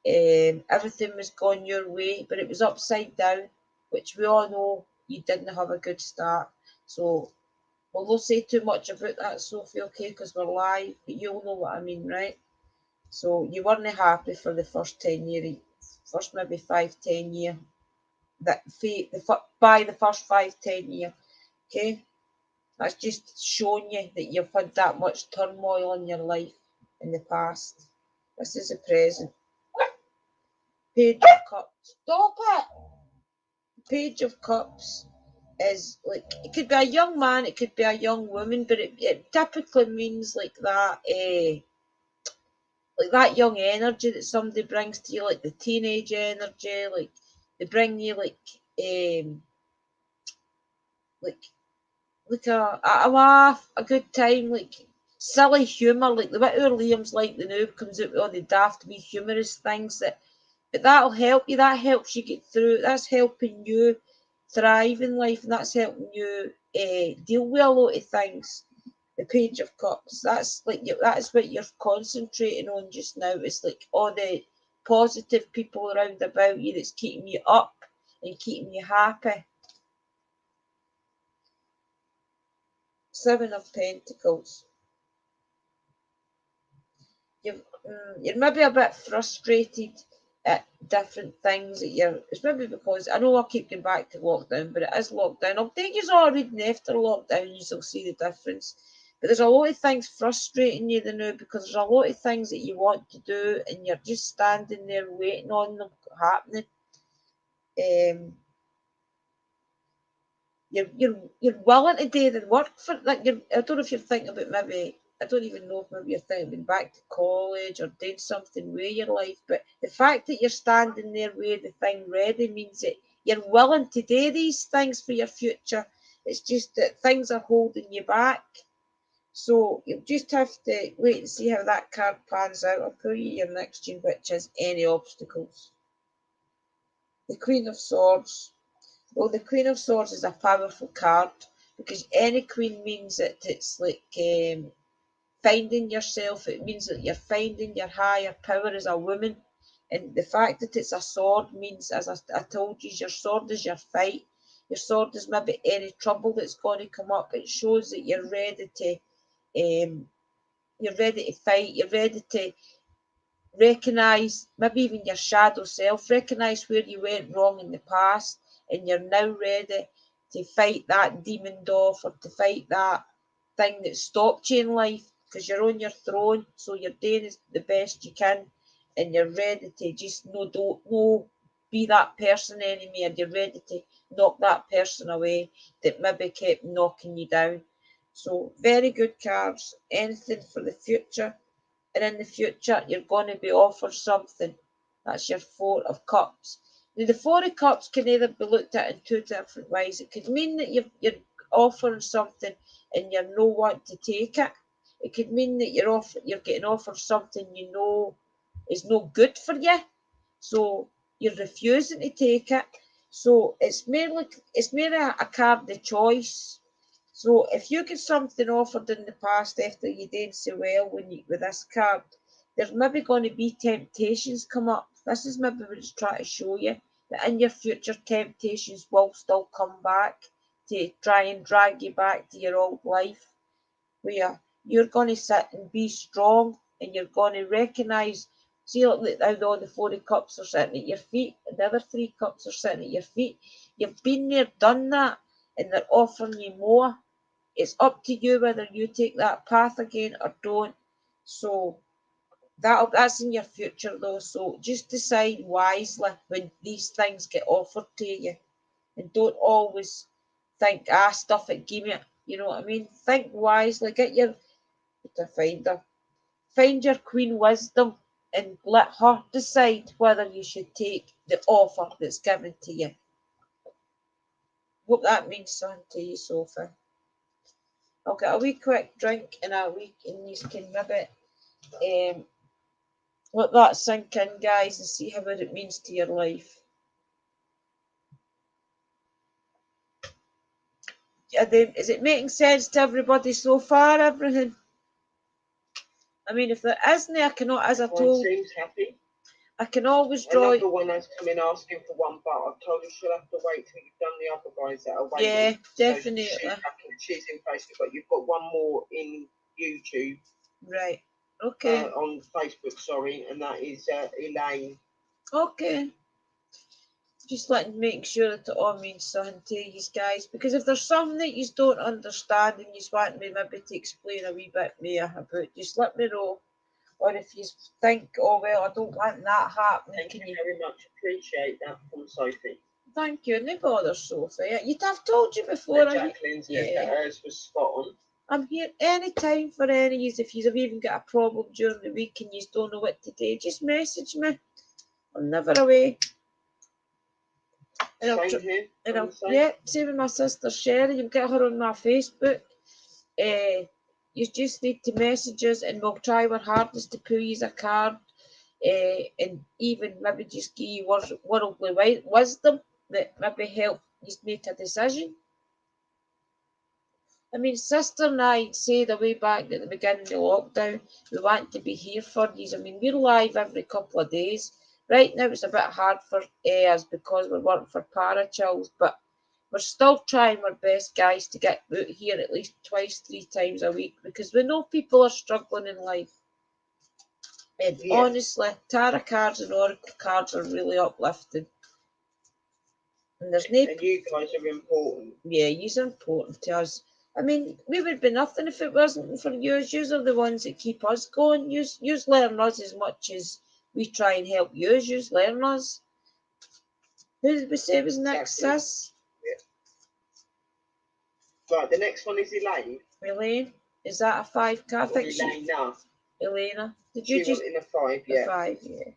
everything was going your way, but it was upside down, which we all know you didn't have a good start. So we'll not say too much about that, Sophie, okay, because we're live, but you'll know what I mean, right? So you weren't happy for the first 10 years, first maybe 5-10 years, by the first 5-10 years, okay? That's just showing you that you've had that much turmoil in your life in the past. This is the present. Page of Cups. Stop it! Page of Cups is like, it could be a young man, it could be a young woman, but it typically means like that young energy that somebody brings to you, like the teenage energy, like they bring you like a laugh, a good time, like silly humour, like the bit where Liam's like the noob comes out with all the daft wee humorous things but that'll help you, that helps you get through, that's helping you thrive in life, and that's helping you deal with a lot of things. The Page of Cups, that's what you're concentrating on just now. It's like all the positive people around about you that's keeping you up and keeping you happy. Seven of Pentacles. You're maybe a bit frustrated at different things that it's maybe because I know I keep going back to lockdown, but it is lockdown. I'll take you all reading after lockdown, you'll see the difference. But there's a lot of things frustrating you now because there's a lot of things that you want to do and you're just standing there waiting on them happening. You're willing to do the work for that. I don't know if you're thinking about maybe, I don't even know if maybe you're thinking back to college or doing something with your life, but the fact that you're standing there with the thing ready means that you're willing to do these things for your future. It's just that things are holding you back. So you'll just have to wait and see how that card pans out. I'll pull you your next one, which is any obstacles. The Queen of Swords. Well, the Queen of Swords is a powerful card because any queen means that it's like finding yourself. It means that you're finding your higher power as a woman. And the fact that it's a sword means, as I told you, your sword is your fight. Your sword is maybe any trouble that's going to come up. It shows that you're ready to fight. You're ready to recognise maybe even your shadow self, recognise where you went wrong in the past, and you're now ready to fight that demon off or to fight that thing that stopped you in life because you're on your throne, so you're doing the best you can and you're ready to just don't be that person anymore. You're ready to knock that person away that maybe kept knocking you down. So very good cards. Anything for the future. And in the future, you're going to be offered something. That's your Four of Cups. Now, the Four of Cups can either be looked at in two different ways. It could mean that you're offering something and you're no want to take it. It could mean that you're getting offered something you know is no good for you, so you're refusing to take it. So it's more a card of choice. So if you get something offered in the past after you did so well with this card, there's maybe going to be temptations come up. This is maybe what it's trying to show you, that in your future temptations will still come back to try and drag you back to your old life, where you're going to sit and be strong and you're going to recognise, see like how all the Four of Cups are sitting at your feet and the other three cups are sitting at your feet. You've been there, done that, and they're offering you more. It's up to you whether you take that path again or don't. So that's in your future though. So just decide wisely when these things get offered to you, and don't always think, stuff it, give me it. You know what I mean? Think wisely. Get your to find her. Find your queen wisdom and let her decide whether you should take the offer that's given to you. Hope that means something to you, Sophie. I'll get a wee quick drink and you can maybe let that sink in, guys, and see how what it means to your life. Is it making sense to everybody so far, everything? I mean, if there isn't, I cannot, as I told, seems happy. I can always draw. Another one has come in asking for one, but I've told her she'll have to wait till you've done the other guys that are waiting. Yeah, definitely. So she's in Facebook, but you've got one more in YouTube. Right. Okay. On Facebook, sorry, and that is Elaine. Okay. Just make sure that it all means something to you guys, because if there's something that you don't understand and you want me maybe to explain a wee bit more about, just let me know. Or if you think, oh well, I don't want that happening, Thank you very much. Appreciate that from Sophie. Thank you. No bother, Sophie. I've told you before. Jacqueline says that hers was spot on. I'm here anytime for any of you. If you have even got a problem during the week and you don't know what to do, just message me. I'm never away. Same here. Same with my sister Sherry. You'll get her on my Facebook. You just need to message us and we'll try our hardest to pull you a card. And even maybe just give you worldly wisdom that maybe help you make a decision. I mean, Sister and I said way back at the beginning of the lockdown, we want to be here for you. I mean, we're live every couple of days. Right now it's a bit hard for us because we're working for Parachills, but we're still trying our best, guys, to get out here at least 3 times a week because we know people are struggling in life. And honestly, tarot cards and oracle cards are really uplifting. And you guys are important. Yeah, you're important to us. I mean, we would be nothing if it wasn't for you. You are the ones that keep us going. You learn us as much as we try and help you. You learn us. Who did we say was next, sis? Yeah. Right, the next one is Elaine. Elaine? Is that a 5 card? I think Elena. Elena. Did you just in a 5? Yeah. A 5, yeah.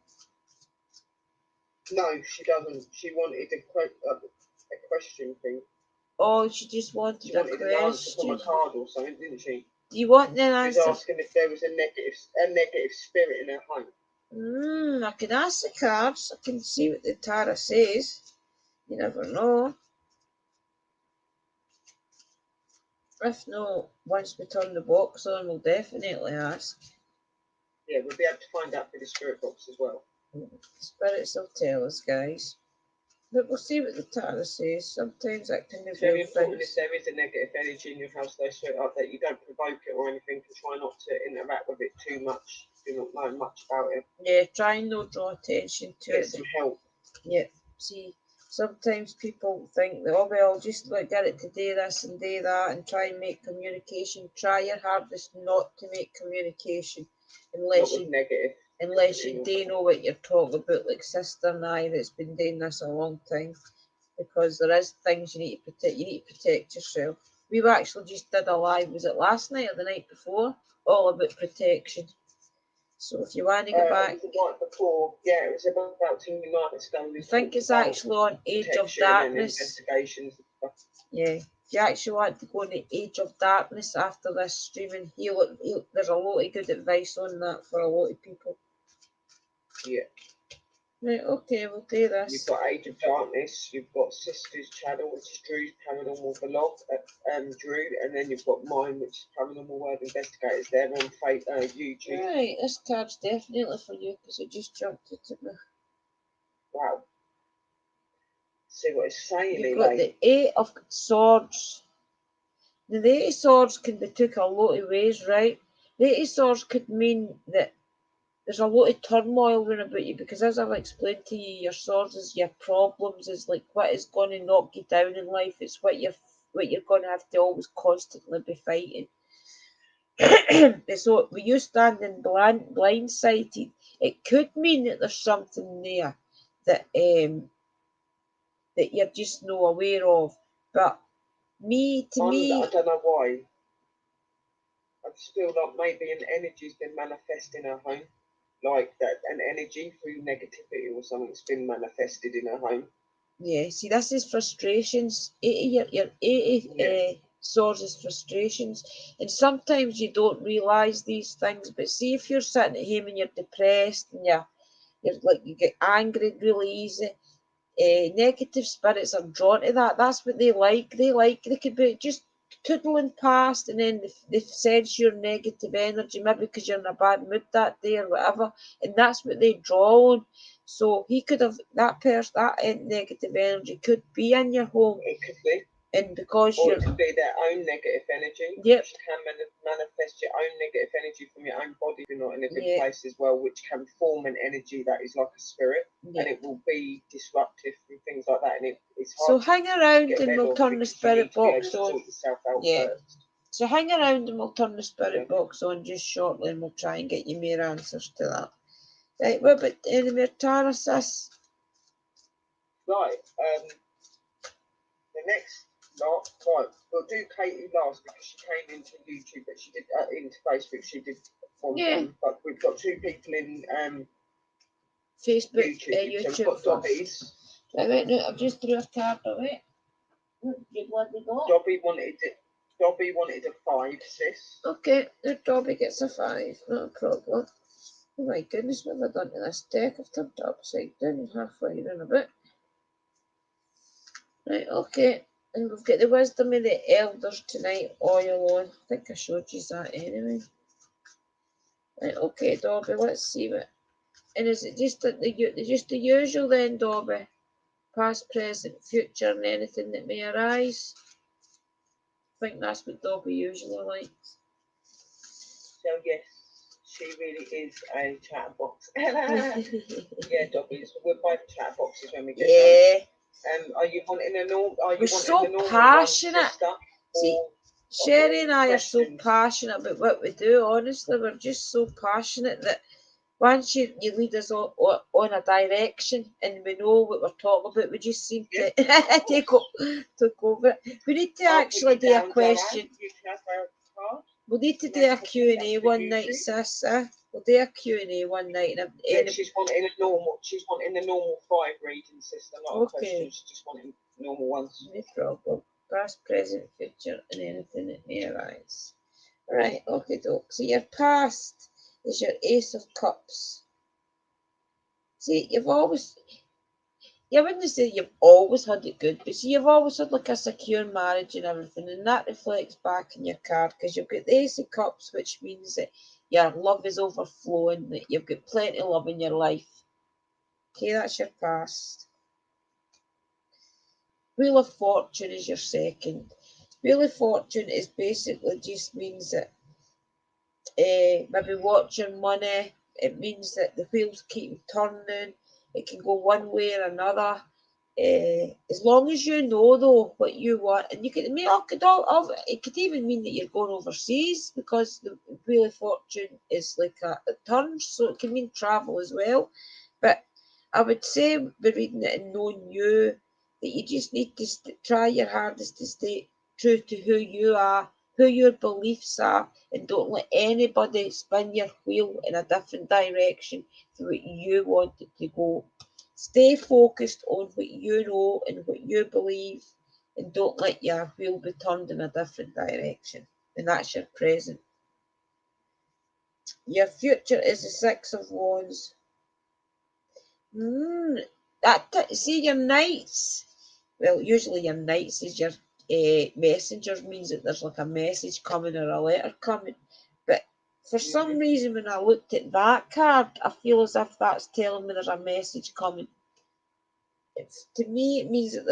No, she doesn't. She wanted a question thing. Oh, she just wanted an answer from a card or something, didn't she? Do you want an answer? She was asking if there was a negative spirit in her home. I can ask the cards. I can see what the tarot says. You never know. If not, once we turn the box on, we'll definitely ask. Yeah, we'll be able to find out through the spirit box as well. Spirits will tell us, guys. But we'll see what the tarot says. Sometimes that can be very important. If there is a negative energy in your house, though, straight up, that you don't provoke it or anything, and try not to interact with it too much. Do not know much about it. Yeah, try and not draw attention to it. Get some help. Yeah. See, sometimes people think that, oh well, just get it to do this and do that and try and make communication. Try your hardest not to make communication unless you do know what you're talking about, like Sister and I that's been doing this a long time, because there is things you need to protect. You need to protect yourself. We actually just did a live, was it last night or the night before, all about protection. So if you want to go back, it was the night before. Yeah, it was about 2 nights ago. I think it's actually on Age of Darkness. Investigations. Yeah. If you actually want to go on the Age of Darkness after this streaming, there's a lot of good advice on that for a lot of people. Yeah. Right, okay, we'll do this. You've got Age of Darkness, you've got Sisters channel, which is Drew's Paranormal Vlog, Drew, and then you've got mine, which is Paranormal World Investigators. They're on YouTube. Right, this card's definitely for you because it just jumped into me. Wow. See what it's saying. You've got the 8 of Swords. Now, the 8 of Swords can be took a lot of ways, right? The 8 of Swords could mean that there's a lot of turmoil around about you, because as I've explained to you, your swords is your problems, is like what is going to knock you down in life. It's what you're going to have to always constantly be fighting. So when you standing blindsided, it could mean that there's something there that that you're just not aware of. But me. I don't know why. I just feel like maybe an energy's been manifesting her home, like that, an energy through negativity or something's been manifested in her home. Yeah, see, this is frustrations. 80 sources frustrations, and sometimes you don't realise these things. But see, if you're sitting at home and you're depressed and you're like you get angry really easy, negative spirits are drawn to that. That's what they like. They could be just tootling past, and then they sense your negative energy, maybe because you're in a bad mood that day or whatever, and that's what they draw on. So he could have that negative energy could be in your home. It could be. And because or it could be their own negative energy. Yep. You can manifest your own negative energy from your own body if you're not in a good place as well, which can form an energy that is like a spirit, and it will be disruptive and things like that. And it's hard. So hang around and we'll turn the spirit box on. So hang around and we'll turn the spirit box on just shortly, and we'll try and get you more answers to that. Right, what about any more tarot, sis? Right, the next lot, right, we'll do Katie last because she came into YouTube, but she did into Facebook. She did one, but we've got two people in Facebook, YouTube. So we've got Dobby's. Wait, no, I've just threw a card away. You bloody got? Dobby wanted a 5, sis. Okay, the Dobby gets a 5, not a problem. Oh my goodness, what have I done to this deck? I've turned it upside down halfway around a bit. Right, okay. And we've got the Wisdom of the Elders tonight, oil on. I think I showed you that anyway. Right, okay, Dobby, let's see what. And is it just the usual then, Dobby? Past, present, future, and anything that may arise? I think that's what Dobby usually likes. So yes, she really is a chatterbox. Yeah, Dobby, we're both chatterboxes when we get done. Are you wanting a normal? We're so passionate. See, Sherry and I are so passionate about what we do. Honestly, we're just so passionate that once you lead us on a direction and we know what we're talking about, we just seem to take over it. We need to actually do a question. We'll need to do a Q&A one night, sis. We'll do a Q&A one night. And she's wanting a normal 5 reading system, not a question. She's just wanting normal ones. No problem. Past, present, future, and anything that may arise. Right, okay, doke. So your past is your Ace of Cups. See, I wouldn't say you've always had it good, but see, you've always had like a secure marriage and everything, and that reflects back in your card because you've got the Ace of Cups, which means that your love is overflowing, that you've got plenty of love in your life. Okay, that's your past. Wheel of Fortune is your second. Wheel of Fortune is basically just means that maybe watch your money. It means that the wheels keep turning. It can go one way or another. As long as you know though what you want, and you can it could even mean that you're going overseas because the Wheel of Fortune is like it turns, so it can mean travel as well. But I would say by reading it and knowing you that you just need to try your hardest to stay true to who you are, who your beliefs are, and don't let anybody spin your wheel in a different direction to what you want it to go. Stay focused on what you know and what you believe, and don't let your wheel be turned in a different direction. And that's your present. Your future is the Six of Wands. See, your Knights. Well, usually your Knights is your messengers, means that there's like a message coming or a letter coming. But for some reason, when I looked at that card, I feel as if that's telling me there's a message coming. To me, it means that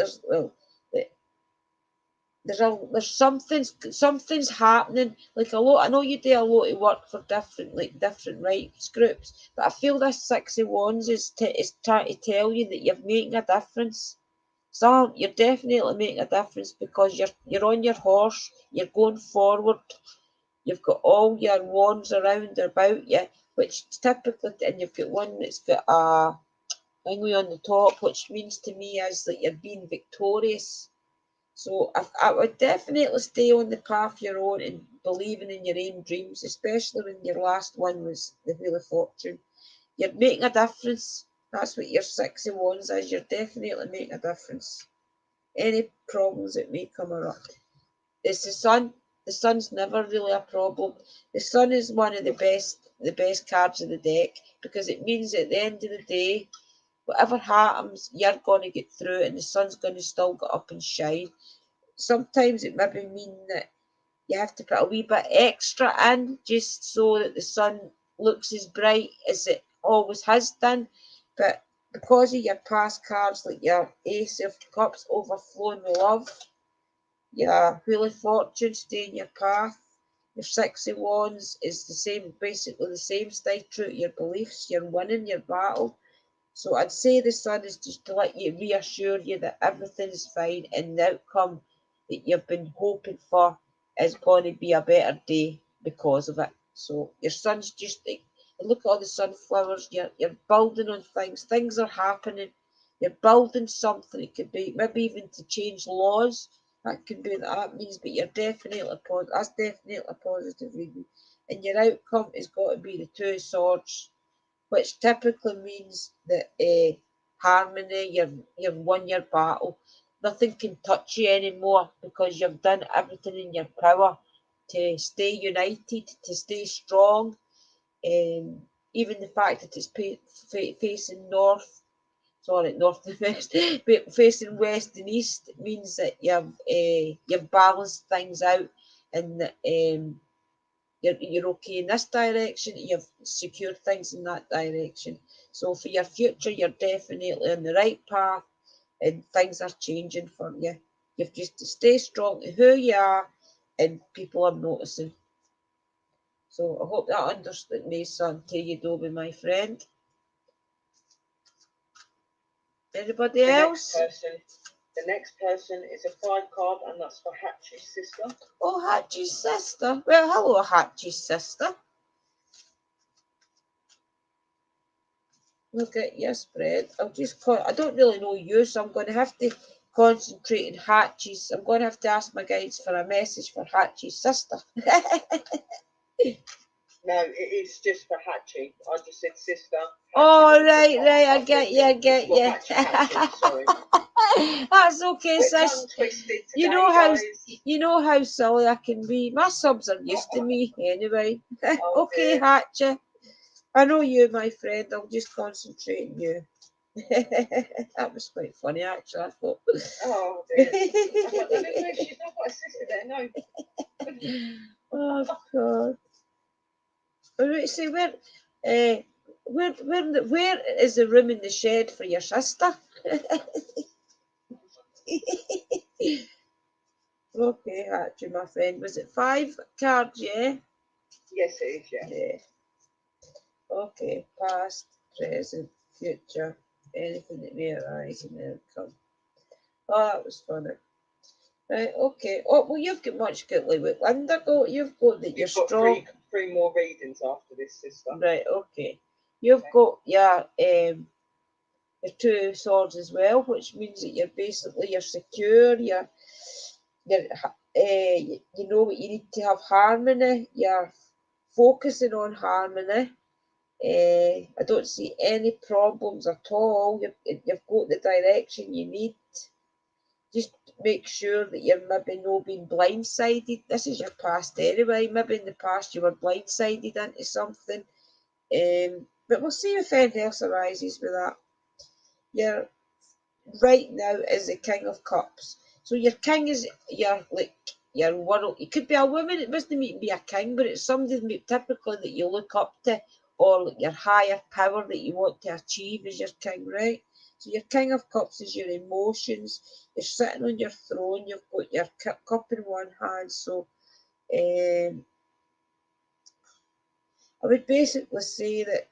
there's something's happening. Like I know you do a lot of work for different rights groups, but I feel this Six of Wands is trying to tell you that you're making a difference. So you're definitely making a difference because you're on your horse, you're going forward, you've got all your wands around about you, which typically, and you've got one that's got a thingy on the top, which means to me is that you're being victorious. So I would definitely stay on the path you're on and believing in your own dreams, especially when your last one was the Wheel of Fortune. You're making a difference. That's what your 6 of Wands is. You're definitely making a difference. Any problems that may come up. It's the sun. The sun's never really a problem. The sun is one of the best cards of the deck, because it means at the end of the day, whatever happens, you're going to get through it and the sun's going to still get up and shine. Sometimes it maybe mean that you have to put a wee bit extra in just so that the sun looks as bright as it always has done. But because of your past cards, like your Ace of Cups overflowing with love, your Wheel of Fortune stay in your path, your 6 of Wands is the same, basically the same, stay true to your beliefs, you're winning your battle. So I'd say the sun is just to let you, reassure you that everything's fine and the outcome that you've been hoping for is going to be a better day because of it. So your sun's just like, look at all the sunflowers, you're building on things are happening, you're building something. It could be maybe even to change laws, that could be that means, but you're definitely that's definitely a positive reading. And your outcome has got to be the 2 of Swords, which typically means that harmony, you've won your battle. Nothing can touch you anymore because you've done everything in your power to stay united, to stay strong. Even the fact that it's facing north and west, but facing west and east means that you've balanced things out, and that you're okay in this direction, you've secured things in that direction. So for your future, you're definitely on the right path and things are changing for you. You've just to stay strong to who you are and people are noticing. So I hope that understood me, son, to you, Dobie, my friend. Anybody else? The next person is a 5 card, and that's for Hatchie's sister. Oh, Hatchie's sister. Well, hello, Hatchie's sister. Look at your spread. I don't really know you, so I'm going to have to concentrate on Hatchie's. I'm going to have to ask my guides for a message for Hatchie's sister. No, it is just for Hatchie. I just said sister. Oh, right, I get you. Sorry. That's okay, sis. Today, you know how silly I can be. My subs are used to me anyway. Okay, Hatchie. I know you, my friend. I'll just concentrate on you. That was quite funny, actually, I thought. Oh, dear. I don't know if she's not got a sister there, no. Oh, God. Alright, so where is the room in the shed for your sister? Okay, Hatchie, my friend. Was it 5 cards, yeah? Yes, it is, yeah. Okay, past, present, future, anything that may arise in the outcome. Oh, that was funny. Right, okay. Oh, well, you've got much good with Linda. You've got that you're strong. Three more readings after this, sister. Right, okay. You've got your 2 swords as well, which means that you're secure. You know what you need to have harmony. You're focusing on harmony. I don't see any problems at all. You've got the direction you need. Just make sure that you're maybe not being blindsided. This is your past anyway. Maybe in the past you were blindsided into something. But we'll see if anything else arises with that. You're right now is the King of Cups. So your king is your world. It could be a woman. It doesn't mean to be a king, but it's somebody typically that you look up to, or your higher power that you want to achieve is your king, right? So your King of Cups is your emotions. You're sitting on your throne. You've got your cup in one hand. So I would basically say that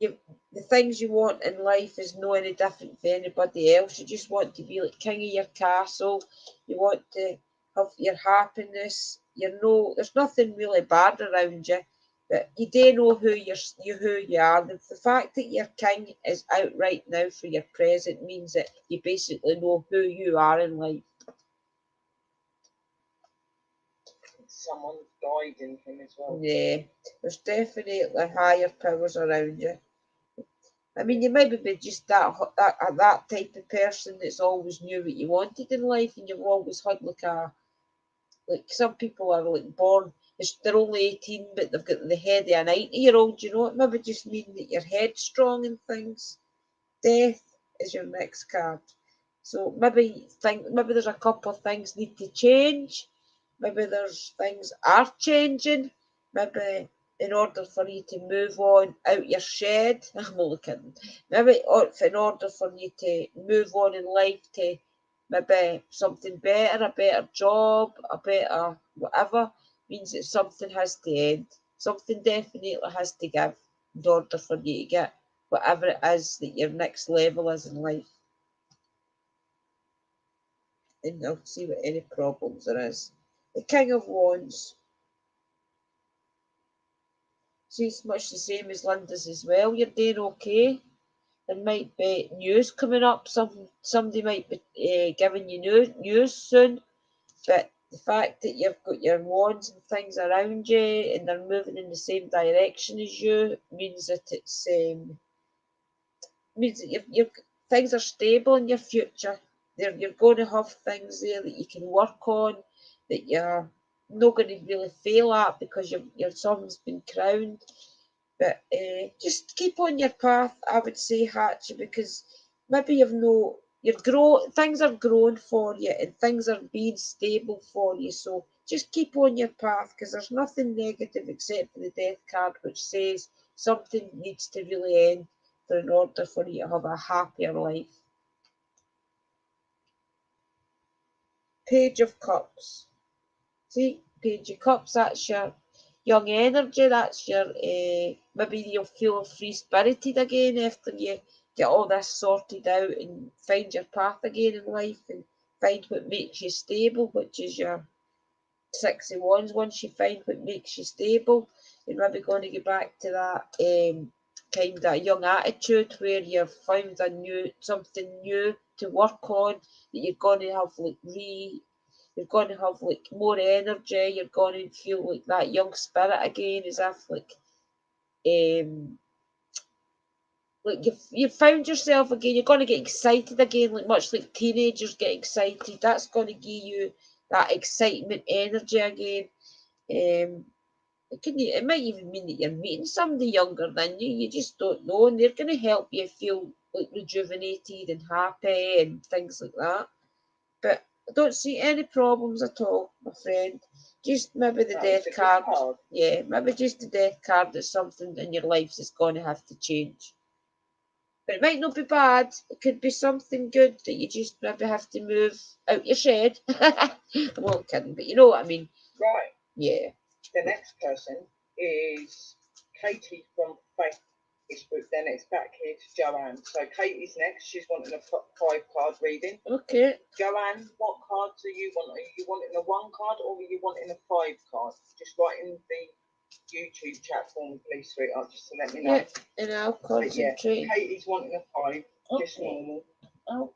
the things you want in life is no any different for anybody else. You just want to be like king of your castle. You want to have your happiness. There's nothing really bad around you, but you do know who you are. The fact that your king is out right now for your present means that you basically know who you are in life. someone's guiding him as well. Yeah, there's definitely higher powers around you. I mean, you maybe be just that type of person that's always knew what you wanted in life, and you've always had like some people are like born, they're only 18, but they've got the head of a 90-year-old, you know. It maybe just mean that your head's strong and things. Death is your next card. So maybe there's a couple of things need to change. Maybe there's things are changing. Maybe in order for you to move on out your shed, I'm only kidding. Maybe in order for you to move on in life to maybe something better, a better job, a better whatever, means that something has to end. Something definitely has to give in order for you to get whatever it is that your next level is in life. And I'll see what any problems there is. The King of Wands. See, it's much the same as Linda's as well. You're doing okay. There might be news coming up. Somebody might be giving you news soon. But the fact that you've got your wands and things around you and they're moving in the same direction as you means that means that your things are stable in your future. You're going to have things there that you can work on, that you're not going to really fail at because your sun's been crowned. But just keep on your path, I would say, Hatchie, because maybe things are growing for you and things are being stable for you. So just keep on your path, because there's nothing negative except for the death card, which says something needs to really end in order for you to have a happier life. Page of Cups. See, Page of Cups, that's your young energy, that's your, maybe you'll feel free-spirited again after you get all this sorted out and find your path again in life and find what makes you stable, which is your 6 of Wands. Once you find what makes you stable, you're maybe going to get back to that kind of young attitude where you've found something new to work on, that you're going to have you're going to have like more energy, you're going to feel like that young spirit again, as if you found yourself again. You're going to get excited again, like much like teenagers get excited. That's going to give you that excitement energy again. It might even mean that you're meeting somebody younger than you just don't know, and they're going to help you feel like rejuvenated and happy and things like that. But I don't see any problems at all, my friend. Just maybe the death card. Yeah, maybe just the death card is something in your life that's going to have to change. But it might not be bad. It could be something good that you just maybe have to move out your shed. I'm not kidding, but you know what I mean. Right. Yeah. The next person is Katie from Facebook. Then it's back here to Joanne. So Katie's next. She's wanting a 5-card reading. Okay. Joanne, what cards are you wanting? Are you wanting a 1 card or are you wanting a 5 card? Just write in the YouTube chat form, please, sweetheart, just to let me know. Yeah, and I'll concentrate. Yeah, Katie's wanting a 5, just normal. I'll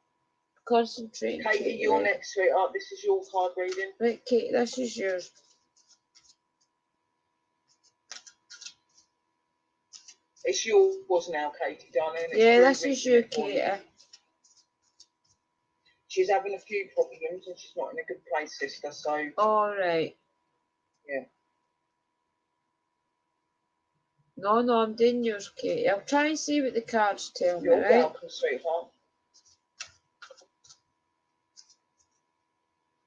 concentrate. Katie, you're next, sweetheart. This is your card reading. Right, Katie, this is yours. It's yours now, Katie, darling. Yeah, this is you, Katie. She's having a few problems and she's not in a good place, sister, so... Alright. Yeah. No, I'm doing yours, Katie. I'll try and see what the cards tell me, You're right? welcome, sweetheart.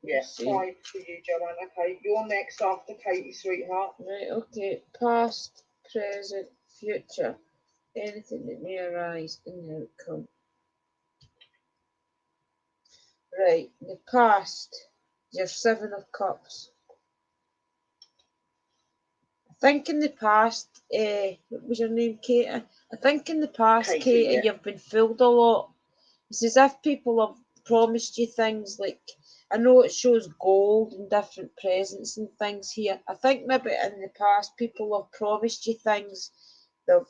Yeah, 5 for you, Joanne. Okay, you're next after Katie, sweetheart. Right, okay. Past, present, future. Anything that may arise in the outcome. Right, the past. Your 7 of Cups. I think in the past, what was your name, Katie? I think in the past, Katie, yeah, you've been fooled a lot. It's as if people have promised you things, like, I know it shows gold and different presents and things here. I think maybe in the past people have promised you things. They've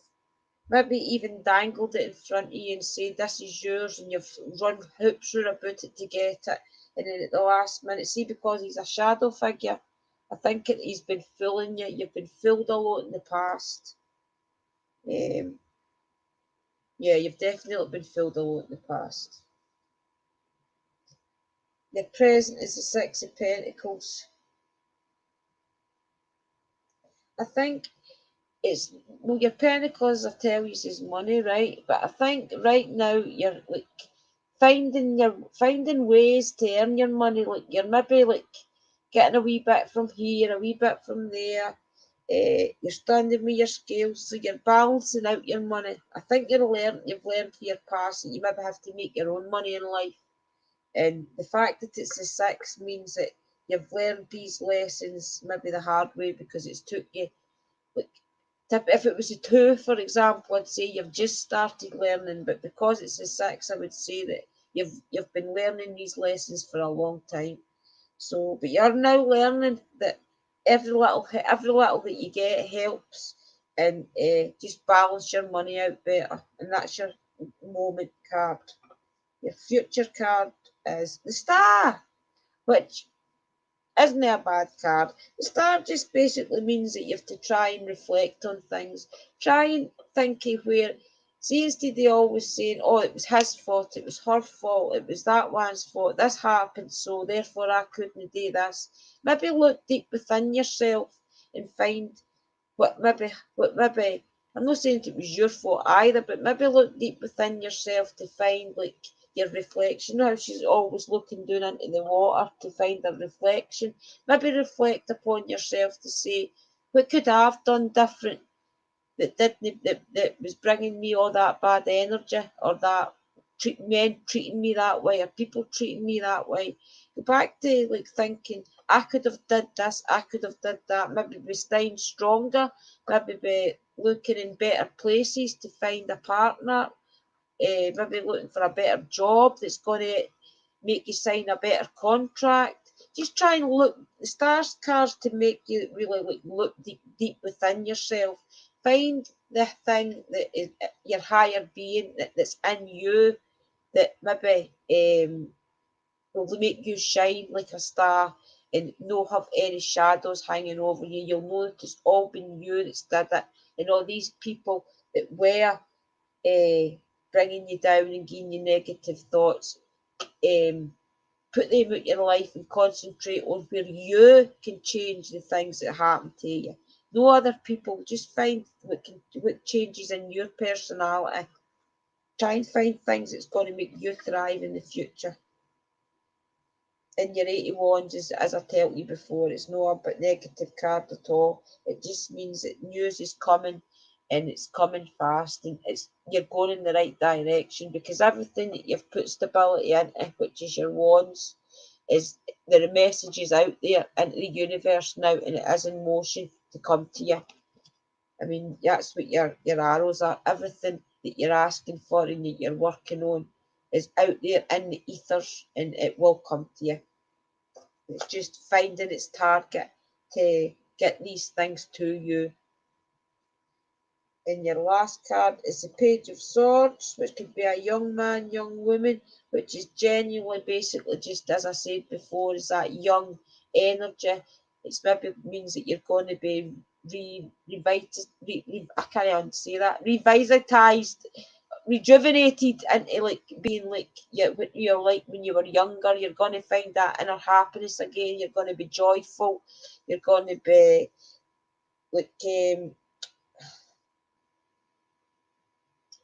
maybe even dangled it in front of you and said this is yours, and you've run hoops round about it to get it. And then at the last minute, see, because he's a shadow figure, I think he's been fooling you. You've been fooled a lot in the past. Yeah, you've definitely been fooled a lot in the past. The present is the Six of Pentacles. I think it's, well, your pentacles, I tell you, is money, right? But I think right now you're like finding ways to earn your money. Like you're maybe like getting a wee bit from here, a wee bit from there. You're standing with your scales, so you're balancing out your money. I think you've learned from your past that you maybe have to make your own money in life. And the fact that it's a 6 means that you've learned these lessons maybe the hard way, because it's took you, like, if it was a 2, for example, I'd say you've just started learning, but because it's a 6, I would say that you've been learning these lessons for a long time. So, but you're now learning that every little that you get helps, and just balance your money out better, and that's your moment card. Your future card is the Star, which isn't a bad card. The Star just basically means that you have to try and reflect on things. Try and think of where, see, instead of always saying, oh, it was his fault, it was her fault, it was that one's fault, this happened, so therefore I couldn't do this. Maybe look deep within yourself and find what maybe, I'm not saying it was your fault either, but maybe look deep within yourself to find like your reflection. You know how she's always looking down into the water to find a reflection? Maybe reflect upon yourself to say, what could I have done different that was bringing me all that bad energy, or that men treating me that way, or people treating me that way. Go back to like thinking, I could have did this, I could have did that. Maybe be staying stronger, maybe be looking in better places to find a partner, maybe looking for a better job that's going to make you sign a better contract. Just try and look the Stars cards to make you really like look deep within yourself. Find the thing that is your higher being that's in you, that maybe will make you shine like a star and not have any shadows hanging over you. You'll know that it's all been you that's did it, and all these people that were bringing you down and giving you negative thoughts, put them out your life and concentrate on where you can change the things that happen to you. No other people. Just find what changes in your personality. Try and find things that's going to make you thrive in the future. And your 80 wands is, as I told you before, it's not a negative card at all. It just means that news is coming, and it's coming fast, and you're going in the right direction, because everything that you've put stability into, which is your wands, is there are messages out there into the universe now, and it is in motion to come to you. I mean, that's what your arrows are. Everything that you're asking for and that you're working on is out there in the ethers, and it will come to you. It's just finding its target to get these things to you. And your last card is the Page of Swords, which could be a young man, young woman, which is genuinely basically just, as I said before, is that young energy. It's maybe means that you're going to be revitalized, rejuvenated into like being like what you're like when you were younger. You're going to find that inner happiness again. You're going to be joyful. You're going to be like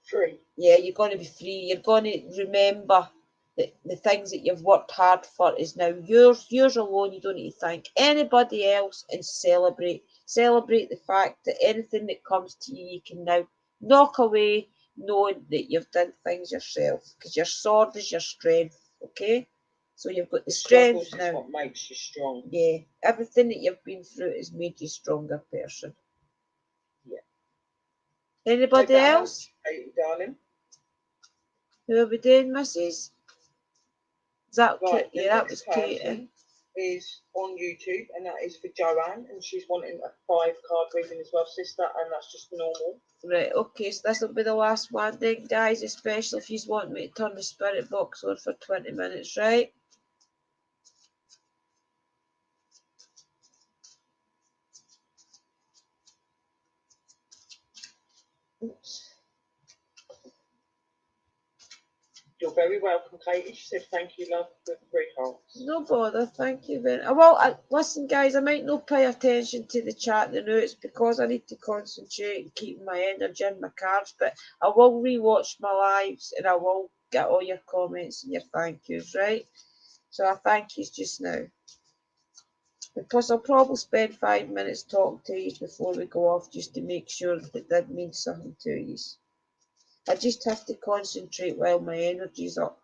free. Yeah, you're going to be free. You're going to remember that the things that you've worked hard for is now yours alone. You don't need to thank anybody else, and celebrate the fact that anything that comes to you, you can now knock away, knowing that you've done things yourself, because your sword is your strength. Okay, so you've got the strength now. Is what makes you strong. Yeah, everything that you've been through has made you a stronger person. Yeah. Anybody else? Hey, darling. Who are we doing, Mrs.? Is that right, yeah, that was Kate. Is on YouTube, and that is for Joanne, and she's wanting a 5-card reading as well, sister, and that's just normal. Right, okay, so this will be the last one then, guys, especially if you want me to turn the spirit box on for 20 minutes, right? Oops. You're very welcome, Katie. She said thank you, love, with 3 hearts. No bother, thank you very much. Well, listen, guys, I might not pay attention to the chat now. It's because I need to concentrate and keep my energy in my cards. But I will rewatch my lives and I will get all your comments and your thank yous, right? So I thank yous just now. Because I'll probably spend 5 minutes talking to you before we go off just to make sure that it did mean something to you. I just have to concentrate while my energy's up.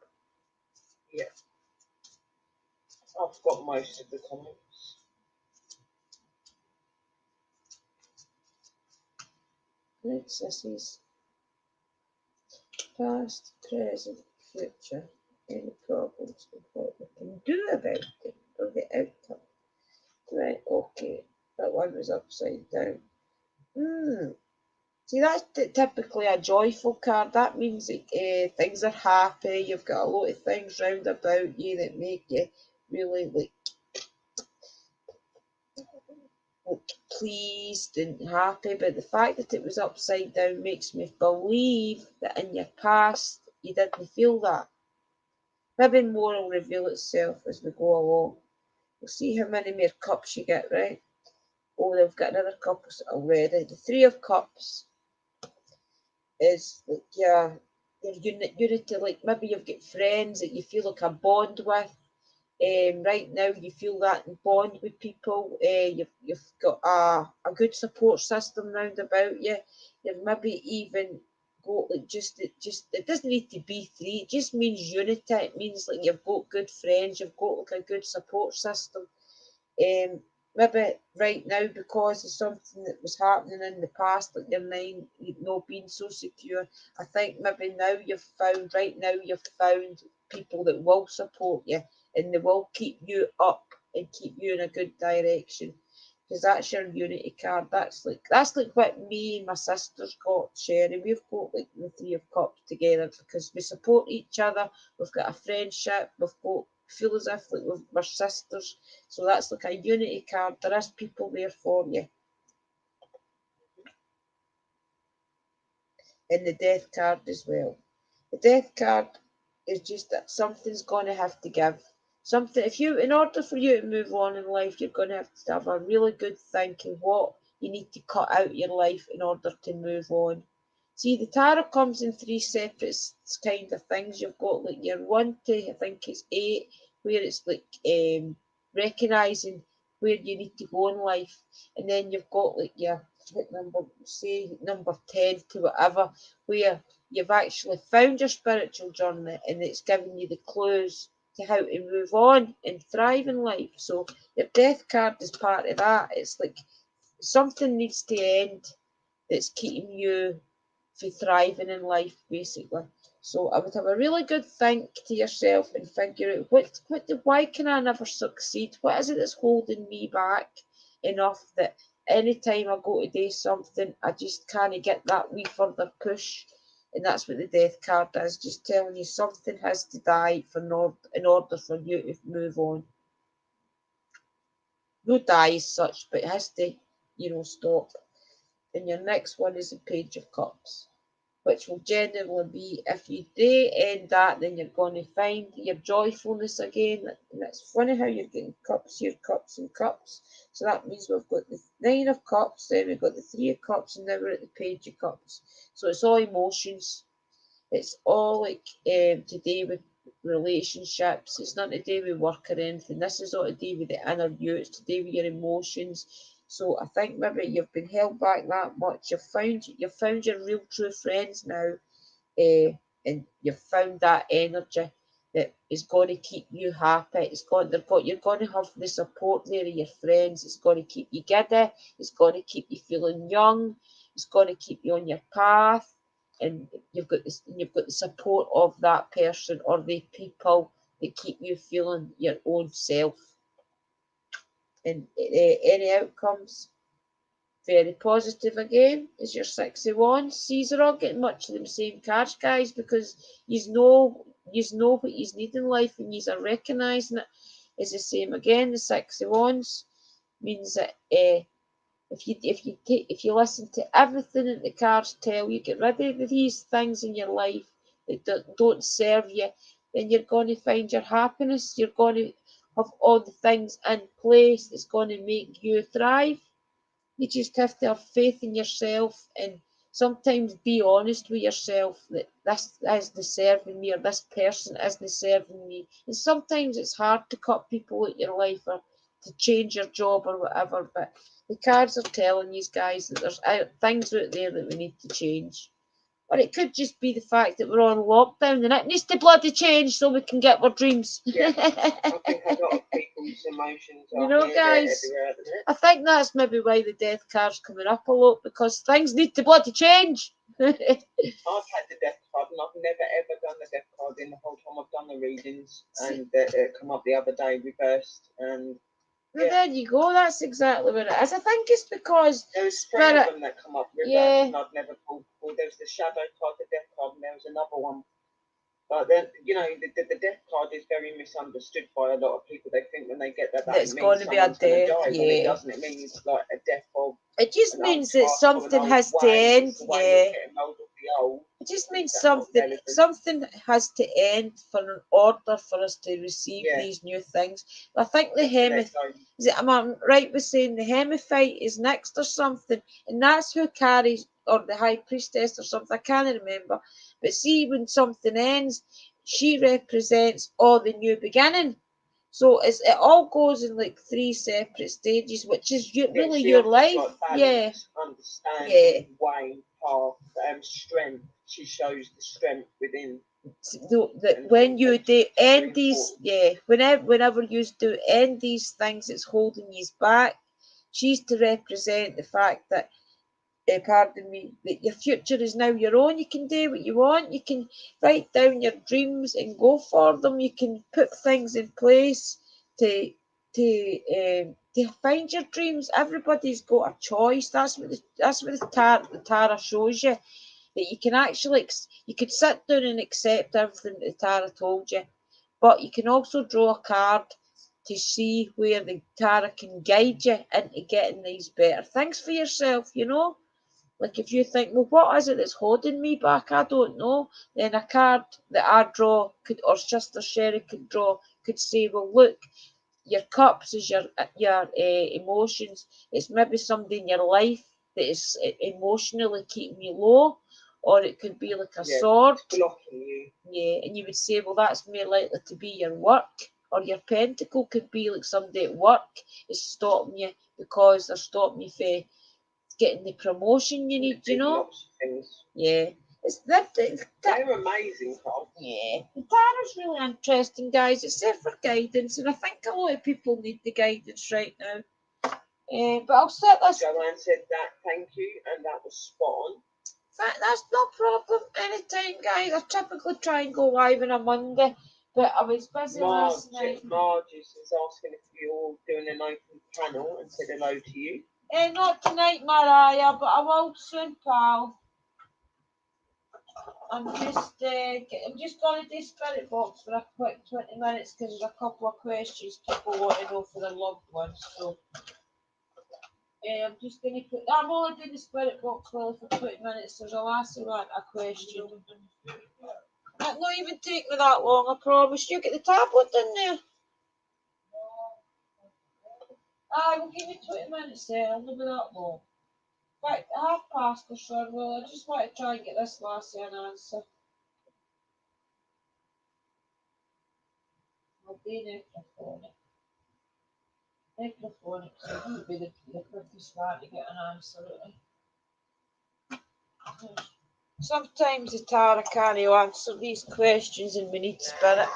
Yeah. I've got most of the comments. Right, sissies. Past, present, future. Any problems with what we can do about it or the outcome. Right, okay. That one was upside down. See, that's typically a joyful card. That means that things are happy. You've got a lot of things round about you that make you really like pleased and happy. But the fact that it was upside down makes me believe that in your past you didn't feel that. Maybe more will reveal itself as we go along. We'll see how many more cups you get, right? Oh, they've got another cup already. The 3 of Cups is like your unity, like maybe you've got friends that you feel like a bond with. Right now you feel that bond with people. You've got a good support system round about you. You've maybe even got like just it doesn't need to be 3. It just means unity. It means like you've got good friends. You've got like a good support system. Maybe right now because of something that was happening in the past, like your mind not being so secure. I think maybe now you've found people that will support you and they will keep you up and keep you in a good direction. Because that's your unity card. That's like what me and my sister's got, Sherry. We've got like the 3 of Cups together because we support each other. We've got a friendship. Feel as if like we're sisters. So that's like a unity card. There is people there for you. And the Death card as well. The Death card is just that something's going to have to give. Something, in order for you to move on in life, you're going to have a really good think of what you need to cut out of your life in order to move on. See, the tarot comes in 3 separate kind of things. You've got like your 1 to, I think it's 8, where it's like recognising where you need to go in life. And then you've got like your number 10 to whatever, where you've actually found your spiritual journey and it's giving you the clues to how to move on and thrive in life. So your Death card is part of that. It's like something needs to end that's keeping you from thriving in life, basically. So I would have a really good think to yourself and figure out why can I never succeed? What is it that's holding me back enough that anytime I go to do something, I just can't get that wee further push? And that's what the Death card is, just telling you something has to die in order for you to move on. No die as such, but it has to, stop. And your next one is the Page of Cups, which will generally be if you do end that, then you're going to find your joyfulness again. And it's funny how you're getting cups here, cups and cups. So that means we've got the 9 of Cups, then we've got the 3 of Cups, and now we're at the Page of Cups. So it's all emotions. It's all like to do with relationships. It's not to do with work or anything. This is all to do with the inner you. It's to do with your emotions. So I think maybe you've been held back that much. You've found your real true friends now, and you've found that energy that is going to keep you happy. You're going to have the support there of your friends. It's going to keep you giddy. It's going to keep you feeling young. It's going to keep you on your path. And you've got the support of that person or the people that keep you feeling your own self. And any outcomes, very positive again, is your 6 of Wands. These are all getting much of the same cards, guys, because you know what you need in life and you are recognising it. Is the same again. The 6 of Wands means that If you listen to everything that the cards tell you, get rid of these things in your life that don't serve you, then you're going to find your happiness. You're going to have all the things in place that's going to make you thrive. You just have to have faith in yourself and sometimes be honest with yourself that this isn't serving me or this person isn't serving me. And sometimes it's hard to cut people out your life or to change your job or whatever, but the cards are telling you guys that there's things out there that we need to change. Or it could just be the fact that we're on lockdown and it needs to bloody change so we can get our dreams. Yeah, I think a lot of people's emotions are, you know, guys, everywhere at the minute. I think that's maybe why the death card's coming up a lot, because things need to bloody change. I've had the death card and I've never ever done the death card in the whole time I've done the readings, and it come up the other day reversed, and well, there you go. That's exactly what it is. I think it's because there was three of them that come up reversed, and I've never pulled. There was the shadow card, the death card, and there was another one. But then, you know, the death card is very misunderstood by a lot of people. They think when they get that it's going to be a death. Yeah, it doesn't. It means like a death of. It just means that something has to end. Yeah. It just means something has to end for an order for us to receive these new things. I think the am I right with saying the Hemiphyte is next or something, and that's who carries, or the High Priestess or something. I can't remember. But see, when something ends, she represents all the new beginning. So it all goes in like 3 separate stages, which is really your life. Like balance, understanding, way, path, strength. She shows the strength within. When you do end these, whenever you do end these things that's holding you back, she's to represent the fact that, pardon me, that your future is now your own. You can do what you want. You can write down your dreams and go for them. You can put things in place to find your dreams. Everybody's got a choice. That's what the tarot shows you. That you can actually, you could sit down and accept everything that the tarot told you, but you can also draw a card to see where the tarot can guide you into getting these better things for yourself, you know? Like if you think, well, what is it that's holding me back? I don't know. Then a card that I draw or Sister Sherry could draw, could say, well, look, your cups is your emotions. It's maybe somebody in your life that is emotionally keeping you low, or it could be like a sword. Blocking you. Yeah, and you would say, well, that's more likely to be your work, or your pentacle could be like somebody at work is stopping you because they're stopping you from getting the promotion you need, you know? Lots of things. Yeah. They're amazing, Carl. Yeah. The tarot's really interesting, guys. It's there for guidance, and I think a lot of people need the guidance right now. But I'll set this. Joanne said that, thank you, and that was spot on. That's no problem. Anytime, guys. I typically try and go live on a Monday, but I was busy last night. Marge is asking if you're doing an open panel and said hello to you. Not tonight, Mariah, but I will soon, pal. I'm just going to do Spirit Box for a quick 20 minutes because there's a couple of questions people want to know for their loved ones. So I'm just going to I'm only doing the Spirit Box for 20 minutes. There's a lassie want a question. That not even take me that long, I promise. You get the tablet in there. We'll give you 20 minutes there. It'll not be that long. In fact, 1/2 or so. Well, I just want to try and get this lassie an answer. I'll be necrophonic. Necrophonic, so it would be the quickest way to get an answer out of. Sometimes the tarot can't answer these questions and we need spirit.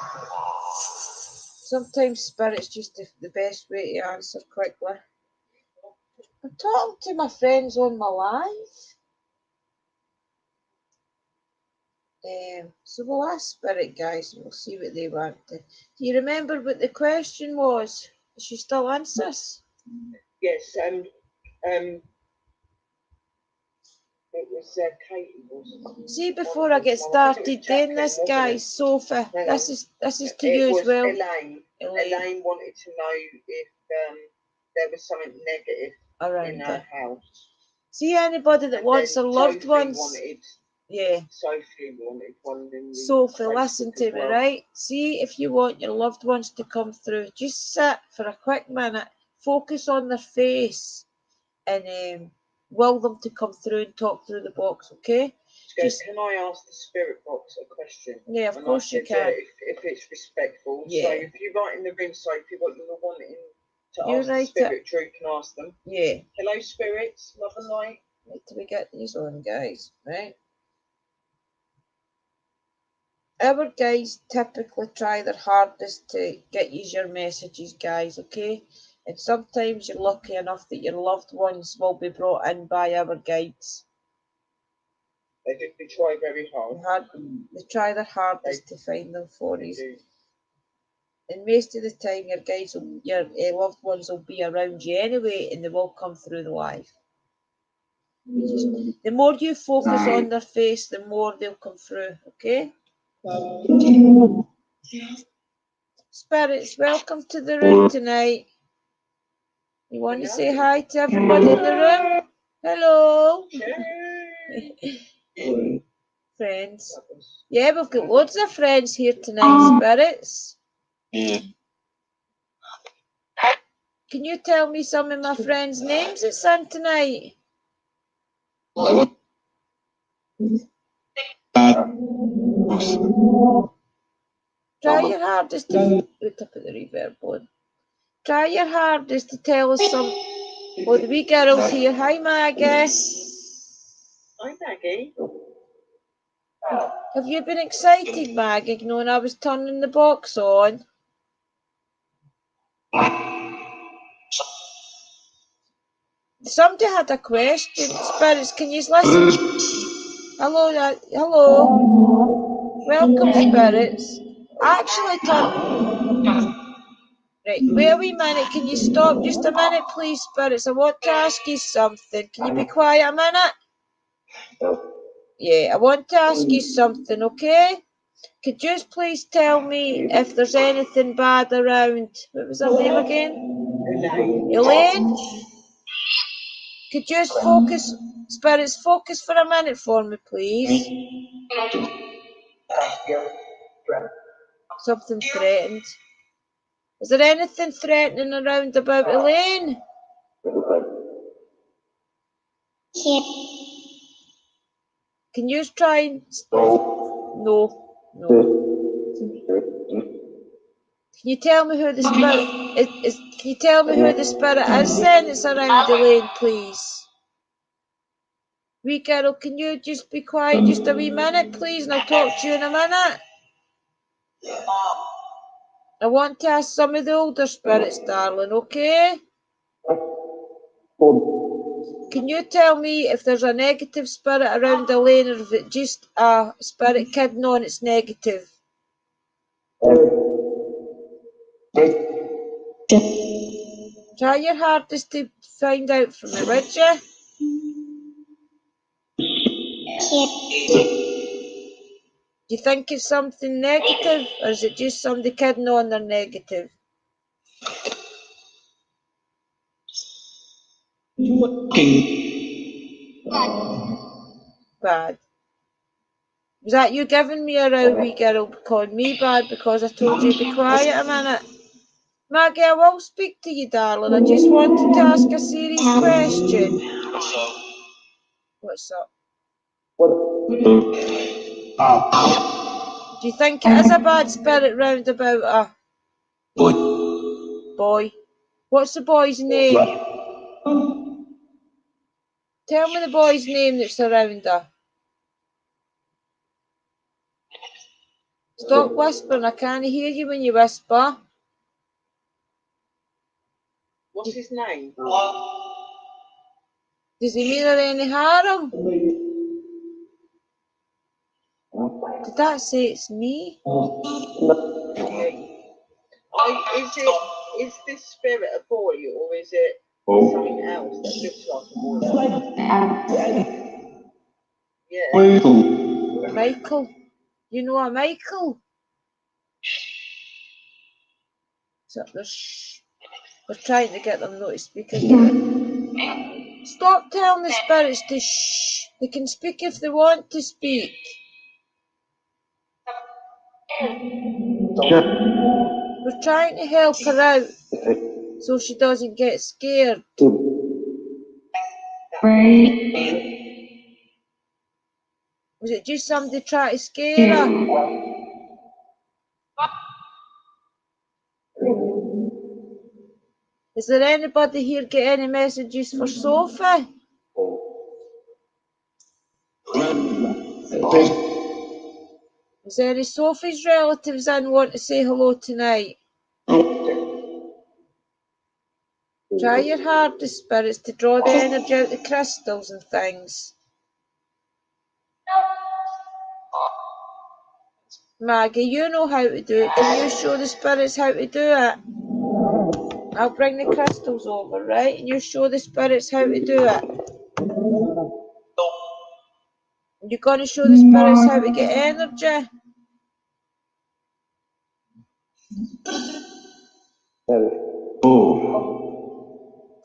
Sometimes spirit's just the best way to answer quickly. I'm talking to my friends on my live. So we'll ask spirit, guys, and we'll see what they want to. Do you remember what the question was? Does she still answer us? Yes, it was Katie. See, before I get started doing this, guys, Sophie, this is to you as well. Elaine wanted to know if there was something negative around in her. her house. See anybody that wants their loved ones? Sophie wanted one in the Sophie, listen to me, right? See if you want your loved ones to come through, just sit for a quick minute, focus on their face, and will them to come through and talk through the box, okay? Can I ask the spirit box a question? Yeah, of course you can. If it's respectful. Yeah. So if you write in the ring, Sophie, what you were wanting to ask the spirit, Drew can ask them. Yeah. Hello, spirits, love and light. Wait till we get these on, guys, right? Our guys typically try their hardest to get you your messages, guys, okay? And sometimes you're lucky enough that your loved ones will be brought in by our guides. They try very hard. They try their hardest to find them for you. And most of the time, your guides, your loved ones will be around you anyway, and they will come through the live. The more you focus on their face, the more they'll come through, okay? Spirits, welcome to the room tonight. You want to say hi to everybody in the room? Hello. Friends. Yeah, we've got loads of friends here tonight, spirits. Can you tell me some of my friends' names that's on tonight? Try your hardest to put up the reverb on. Try your hardest to tell us some. Oh, the wee girl's here. Hi, Maggie. Hi, Maggie. Have you been excited, Maggie, knowing I was turning the box on? Somebody had a question. Spirits, can you listen? Hello, hello. Welcome, spirits. Actually, right, wait a wee minute. Can you stop just a minute, please, spirits? I want to ask you something. Can you be quiet a minute? Yeah, I want to ask you something, okay? Could you just please tell me if there's anything bad around? What was her name again? Elaine? Could you just focus, spirits, focus for a minute for me, please? Something threatened. Is there anything threatening around about Elaine? Can you just try and... No. Can you tell me who the spirit is? Can you tell me who the spirit is then that's around Elaine, please? Wee girl, can you just be quiet just a wee minute, please, and I'll talk to you in a minute? I want to ask some of the older spirits, darling, okay? Can you tell me if there's a negative spirit around Elaine, or if it's just a spirit kidding on it's negative? Try your hardest to find out from me, would you? Do you think it's something negative, or is it just somebody kidding on they're negative? Bad. Was that you giving me a row, wee girl, calling me bad because I told you to be quiet a minute? Maggie, I will speak to you, darling. I just wanted to ask a serious question. What's up? Do you think it is a bad spirit round about a boy? What's the boy's name? Tell me the boy's name that's around her. Stop whispering, I can't hear you when you whisper. What's his name? Does he mean her any harm? Did that say it's me? Is this spirit a boy, or is it something else that looks like a boy? Yeah. Michael. You know a Michael? So we're trying to get them not to speak again. Stop telling the spirits to shh. They can speak if they want to speak. We're trying to help her out so she doesn't get scared. Was it just somebody trying to scare her? Is there anybody here get any messages for Sophie? Is there any Sophie's relatives in want to say hello tonight? Try your hardest, spirits, to draw the energy out of the crystals and things. Maggie, you know how to do it. Can you show the spirits how to do it? I'll bring the crystals over, right? And you show the spirits how to do it. You're going to show the spirits how to get energy.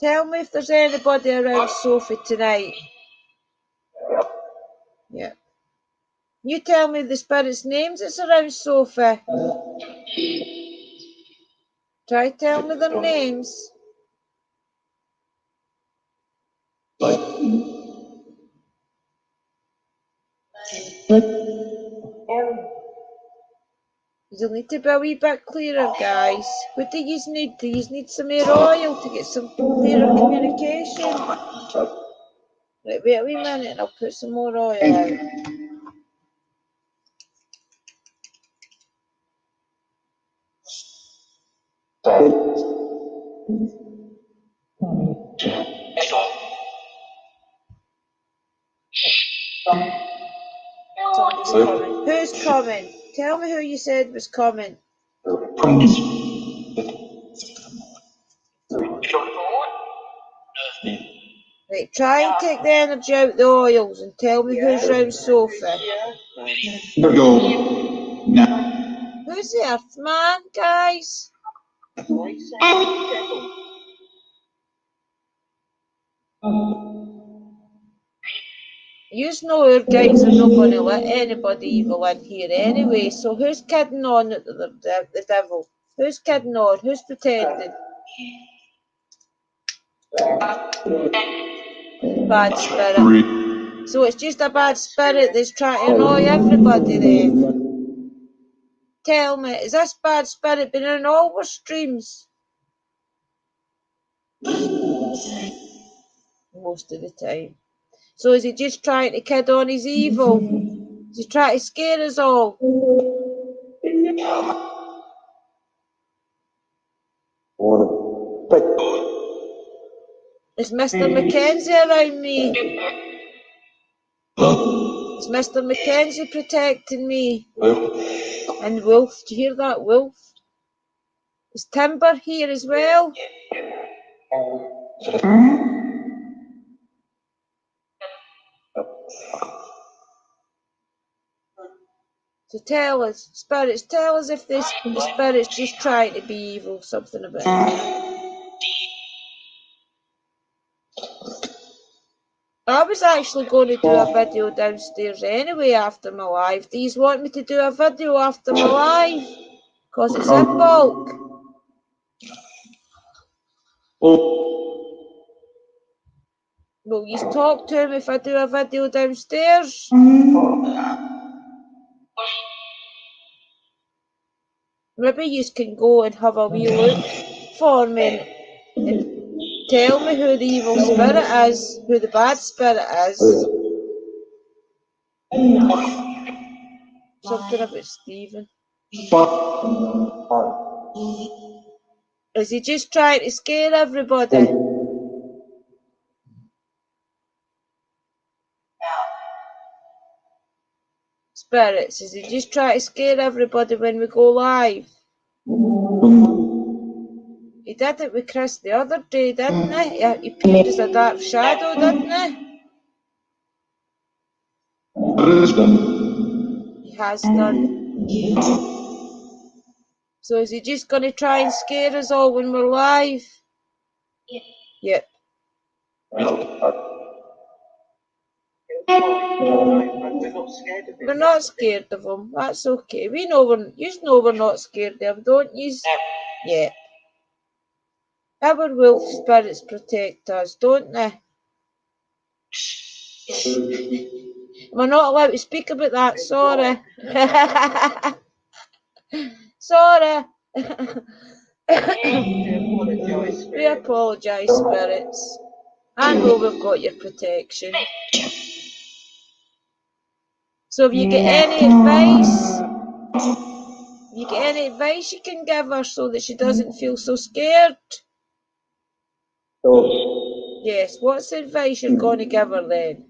Tell me if there's anybody around Sophie tonight. Yeah. You tell me the spirits' names that's around Sophie. Try tell me their names. You'll need to be a wee bit clearer, guys. What do you need? Do you need some more oil to get some clearer communication? Right, wait a wee minute and I'll put some more oil out. Somebody's coming. Who's coming? Tell me who you said was coming. Right, try and take the energy out of the oils and tell me who's round Sophie. Who's the Earthman, guys? You know our guys are not going to let anybody evil in here anyway, so who's kidding on the devil? Who's kidding on? Who's pretending? Bad spirit. So it's just a bad spirit that's trying to annoy everybody then. Tell me, is this bad spirit been in all our streams? Most of the time. So is he just trying to kid on his evil? Is he trying to scare us all? Is Mr. Mackenzie around me? Is Mr. Mackenzie protecting me? And Wolf, do you hear that, Wolf? Is Timber here as well? So tell us, spirits, tell us if the spirit's just trying to be evil, something about it. I was actually going to do a video downstairs anyway after my live. Do you want me to do a video after my live? Because it's in bulk. Will you talk to him if I do a video downstairs? Maybe you can go and have a wee look for me and tell me who the evil spirit is, who the bad spirit is. Something about Stephen. Is he just trying to scare everybody? Spirits, is he just trying to scare everybody when we go live? He did it with Chris the other day, didn't he? He appeared as a dark shadow, didn't he? He has done. So is he just going to try and scare us all when we're live? Yep. We're not scared of him. We're not scared of him. That's okay. We know we're not scared of him, don't you? Yeah. Our wolf spirits protect us, don't they? We're not allowed to speak about that, sorry. Sorry. We apologise, spirits. I know we've got your protection. So if you get any advice, you can give her so that she doesn't feel so scared? Yes, what's the advice you're going to give her then?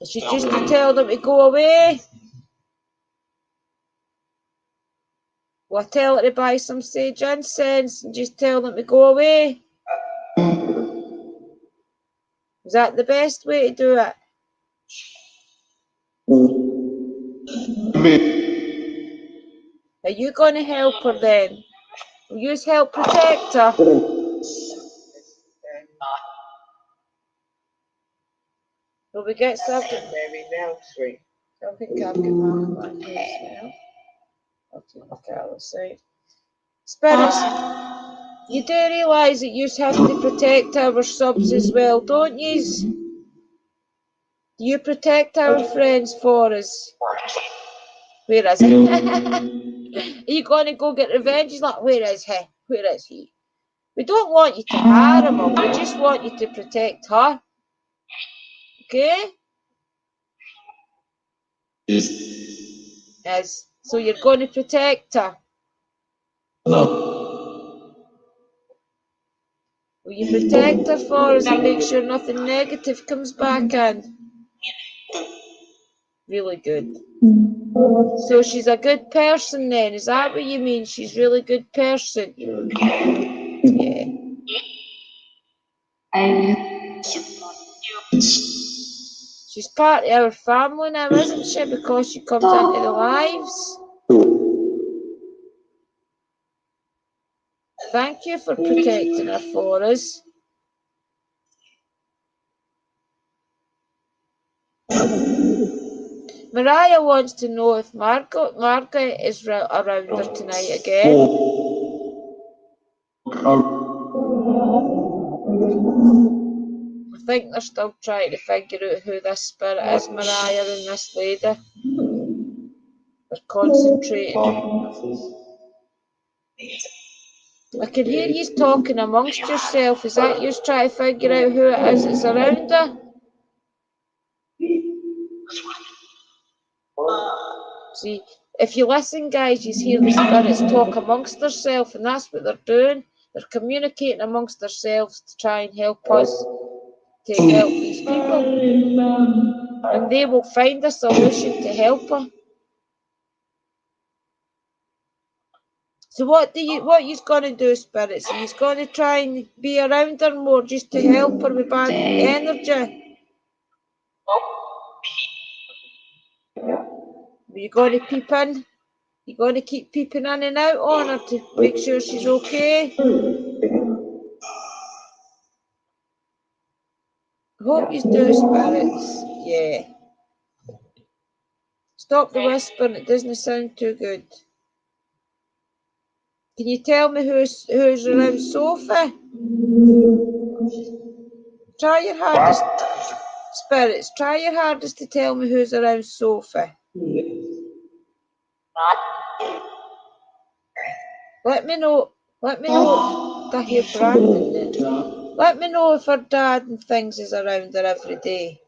Is she just to tell them to go away? Will I tell her to buy some sage incense and just tell them to go away? Is that the best way to do it? Are you going to help her then? Will you help protect her? Will we get something? Now, sweet. I think I've got mine here as well. I'll take the cat outside. Spirits, you do realise that you have to protect our subs as well, don't you? Do you protect our friends for us? Where is he? Are you going to go get revenge? He's like, where is he? Where is he? We don't want you to harm him. We just want you to protect her. Okay? Yes. So you're going to protect her. Will you protect her for us and make sure nothing negative comes back in? Really good. So she's a good person then, is that what you mean? She's a really good person? Yeah. She's part of our family now, isn't she? Because she comes into the lives. Thank you for protecting her for us. Mariah wants to know if Margaret is around her tonight again. I think they're still trying to figure out who this spirit is, Mariah and this lady. They're concentrating. I can hear you talking amongst yourself. Is that you trying to figure out who it is that's around her? See, if you listen, guys, you hear the spirits talk amongst themselves, and that's what they're doing. They're communicating amongst themselves to try and help us to help these people. And they will find a solution to help her. So what you's gonna do, spirits? Are you gonna try and be around her more just to help her with bad energy? Are you gonna peep in? You gonna keep peeping in and out on her to make sure she's okay? I hope you do, spirits. Yeah. Stop the whispering, it doesn't sound too good. Can you tell me who's around Sophie? Try your hardest, spirits. Try your hardest to tell me who's around Sophie. Let me know. I hear Brandon then. Let me know if her dad and things is around her every day.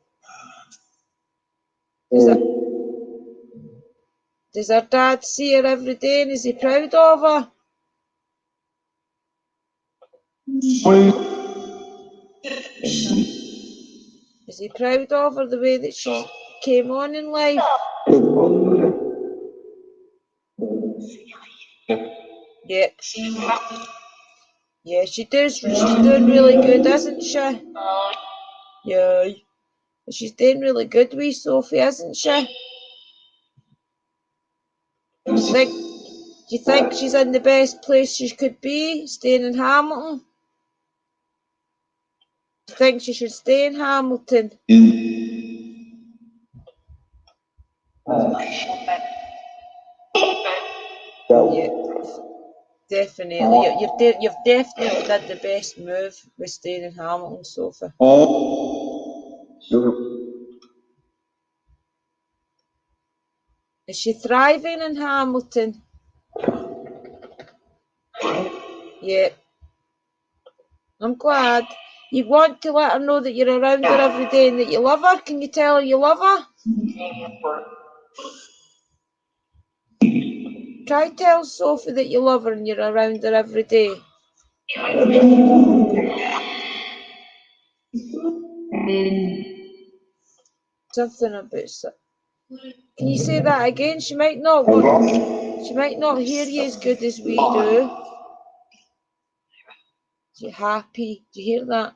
Does her dad see her every day and is he proud of her? Is he proud of her the way that she came on in life? Yep. Yeah, she does. She's doing really good, isn't she? Yeah. She's doing really good, wee Sophie, isn't she? Do you think she's in the best place she could be, staying in Hamilton? Do you think she should stay in Hamilton? Yeah, definitely. You've definitely did the best move with staying in Hamilton, Sophie. Is she thriving in Hamilton? Yeah. I'm glad. You want to let her know that you're around her every day and that you love her? Can you tell her you love her? Try tell Sophie that you love her and you're around her every day. Something about... Can you say that again? She might not hear you as good as we do. You're happy. Do you hear that?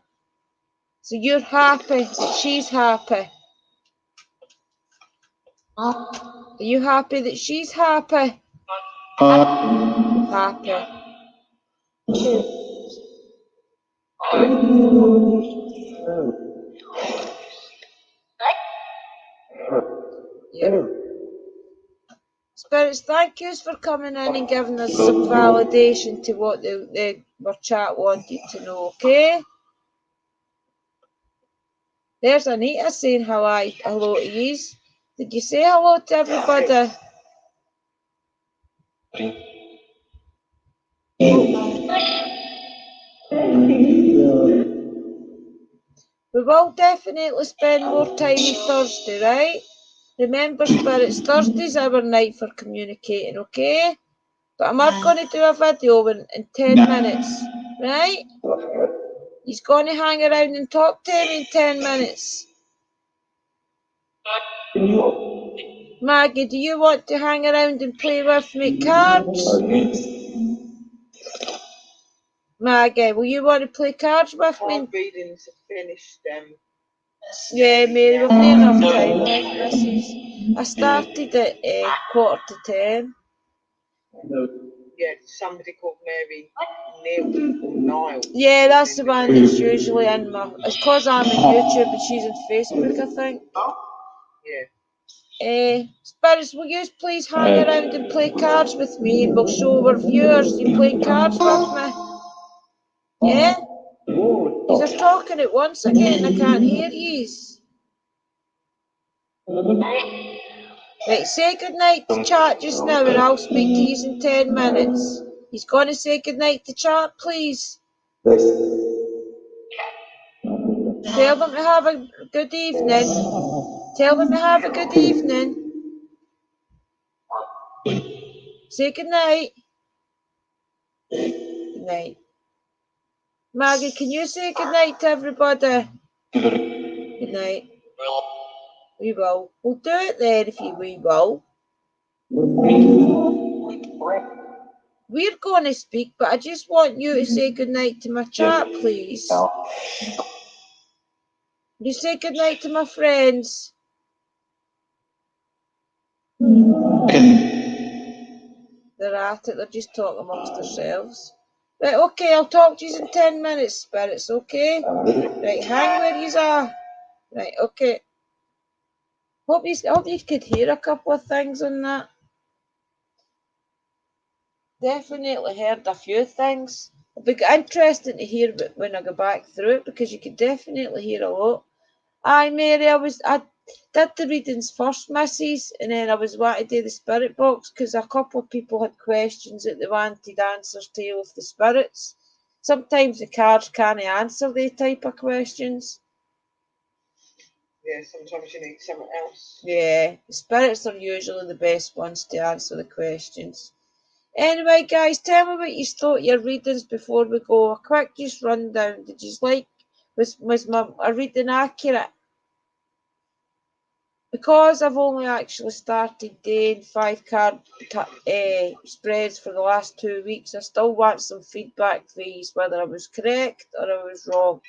So you're happy that she's happy. Are you happy that she's happy? Happy. Yeah. Spirits, thank you for coming in and giving us some validation to what our chat wanted to know, okay? There's Anita saying hello to you. Did you say hello to everybody? We will definitely spend more time on Thursday, right? Remember, Spirits, Thursday's our night for communicating, okay? But I'm not going to do a video in 10 minutes, right? He's going to hang around and talk to me in 10 minutes. Maggie, do you want to hang around and play with me cards? Maggie, will you want to play cards with me? My readings have finished. Yeah, Mary, we've not enough time, right, missus? I started at 9:45. Yeah, somebody called Mary Niles. Yeah, that's the one that's usually in my... It's because I'm on YouTube and she's on Facebook, I think. Yeah. Spirits, will you please hang around and play cards with me and we'll show our viewers you playing cards with me? Yeah? You're talking at once again, I can't hear yous. Right, say goodnight to chat just now and I'll speak to yous in 10 minutes. He's going to say goodnight to chat, please. Tell them to have a good evening. Tell them to have a good evening. Say goodnight. Good night. Maggie, can you say goodnight to everybody? Good night. We will. We'll do it then if we will. We're going to speak, but I just want you to say goodnight to my chat, please. You say goodnight to my friends. They're at it, they're just talking amongst themselves. Right, okay, I'll talk to you in 10 minutes, Spirits, okay? Right, hang where you are. Right, okay. Hope you could hear a couple of things on that. Definitely heard a few things. It'll be interesting to hear when I go back through it because you could definitely hear a lot. Aye, Mary, I did the readings first, missus, and then I was wanting to do the spirit box because a couple of people had questions that they wanted answers to with the spirits. Sometimes the cards can't answer these type of questions. Yeah, sometimes you need something else. Yeah, the spirits are usually the best ones to answer the questions. Anyway, guys, tell me what you thought your readings before we go. A quick just rundown. Did you like, was my reading accurate? Because I've only actually started doing 5-card spreads for the last 2 weeks, I still want some feedback, please, whether I was correct or I was wrong.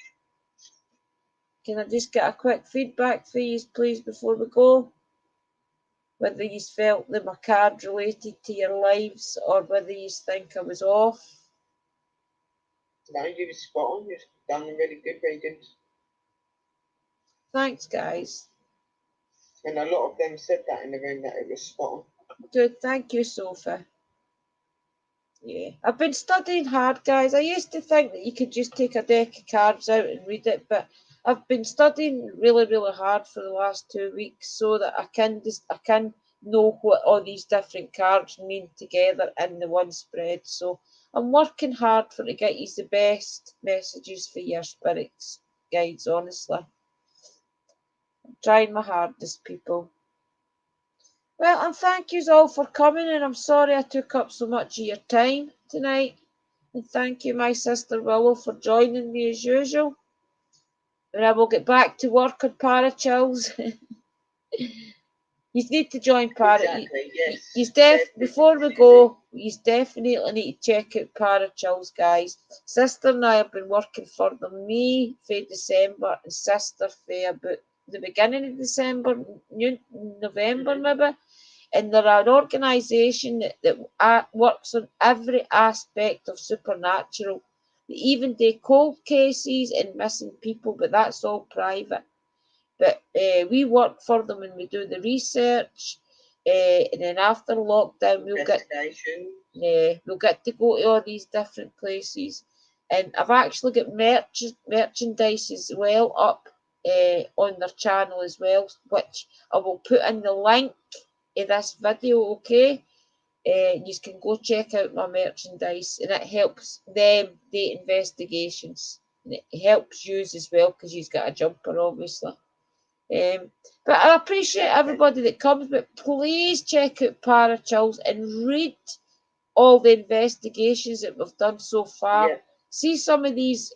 Can I just get a quick feedback, please, before we go? whether you felt that my card related to your lives or whether you think I was off. No, you were spot on. You've done really good readings. Thanks, guys. And a lot of them said that in the room, that it was spot on. Good, thank you, Sophie. Yeah, I've been studying hard, guys. I used to think that you could just take a deck of cards out and read it, but I've been studying really, really hard for the last 2 weeks so that I can know what all these different cards mean together in the one spread. So I'm working hard to get you the best messages for your spirits guides, honestly. I'm trying my hardest, people. Well, and thank yous all for coming, and I'm sorry I took up so much of your time tonight. And thank you, my sister Willow, for joining me as usual. And I will get back to work on Parachills. You need to join Exactly, yes. Before we go, you definitely need to check out Parachills, guys. Sister and I have been working for them, me for December and sister for about the beginning of December, November maybe. And they're an organisation that works on every aspect of supernatural. They even do cold cases and missing people, but that's all private. But we work for them and we do the research. And then after lockdown, we'll get to go to all these different places. And I've actually got merchandise as well up on their channel as well, which I will put in the link in this video, okay? You can go check out my merchandise, and it helps them the investigations, and it helps you as well because you've got a jumper, obviously. But I appreciate everybody that comes, but please check out Parachills and read all the investigations that we've done so far. Yeah. See some of these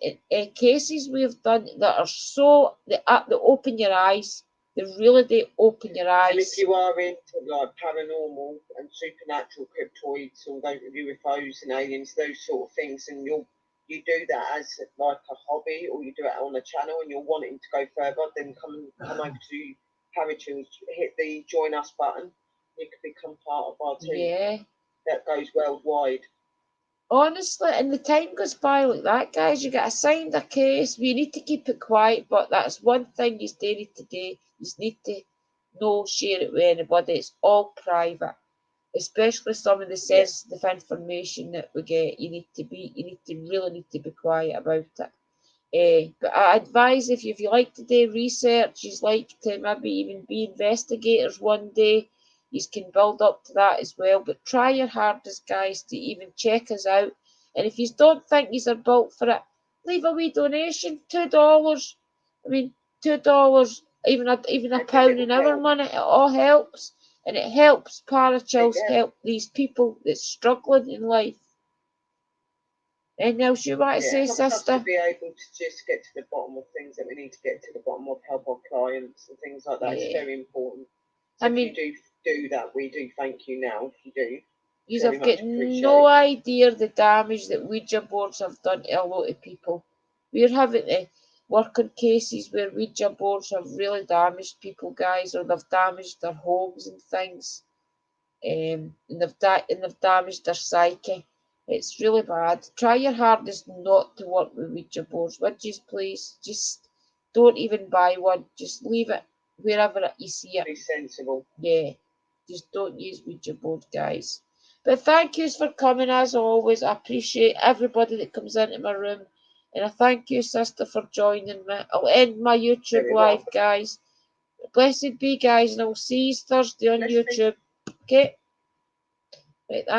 cases we've done that are so they open your eyes. They really do open your eyes. And if you are into like paranormal and supernatural cryptoids or UFOs and aliens, those sort of things, and you do that as like a hobby, or you do it on a channel and you're wanting to go further, then come over to Parachills, hit the join us button. You can become part of our team. Yeah. That goes worldwide. Honestly, and the time goes by like that, guys. You get assigned a case. We need to keep it quiet, but that's one thing you need to do. You need to no share it with anybody. It's all private, especially some of the sensitive information that we get. You need to really be quiet about it. But I advise if you like to do research, you like to maybe even be investigators one day. You can build up to that as well, but try your hardest, guys, to even check us out. And if you don't think you are built for it, leave a wee donation, $2. I mean, $2, even a pound in our money, it all helps, and it helps Parachills help these people that's struggling in life. Anything else you want to say, sister? To be able to just get to the bottom of things that we need to get to the bottom of, help our clients and things like that. It's very important. So if you do that, we do thank you now if you do. You have got no idea the damage that Ouija boards have done to a lot of people. We're having to work on cases where Ouija boards have really damaged people, guys, or they've damaged their homes and things. And they've damaged their psyche. It's really bad. Try your hardest not to work with Ouija boards. Would you please? Just don't even buy one. Just leave it wherever you see it. Be sensible. Yeah. Just don't use Ouija boards, guys. But thank yous for coming as always. I appreciate everybody that comes into my room. And I thank you, sister, for joining me. I'll end my YouTube live, guys. Blessed be, guys, and I'll see you Thursday on YouTube. Okay? Right, that's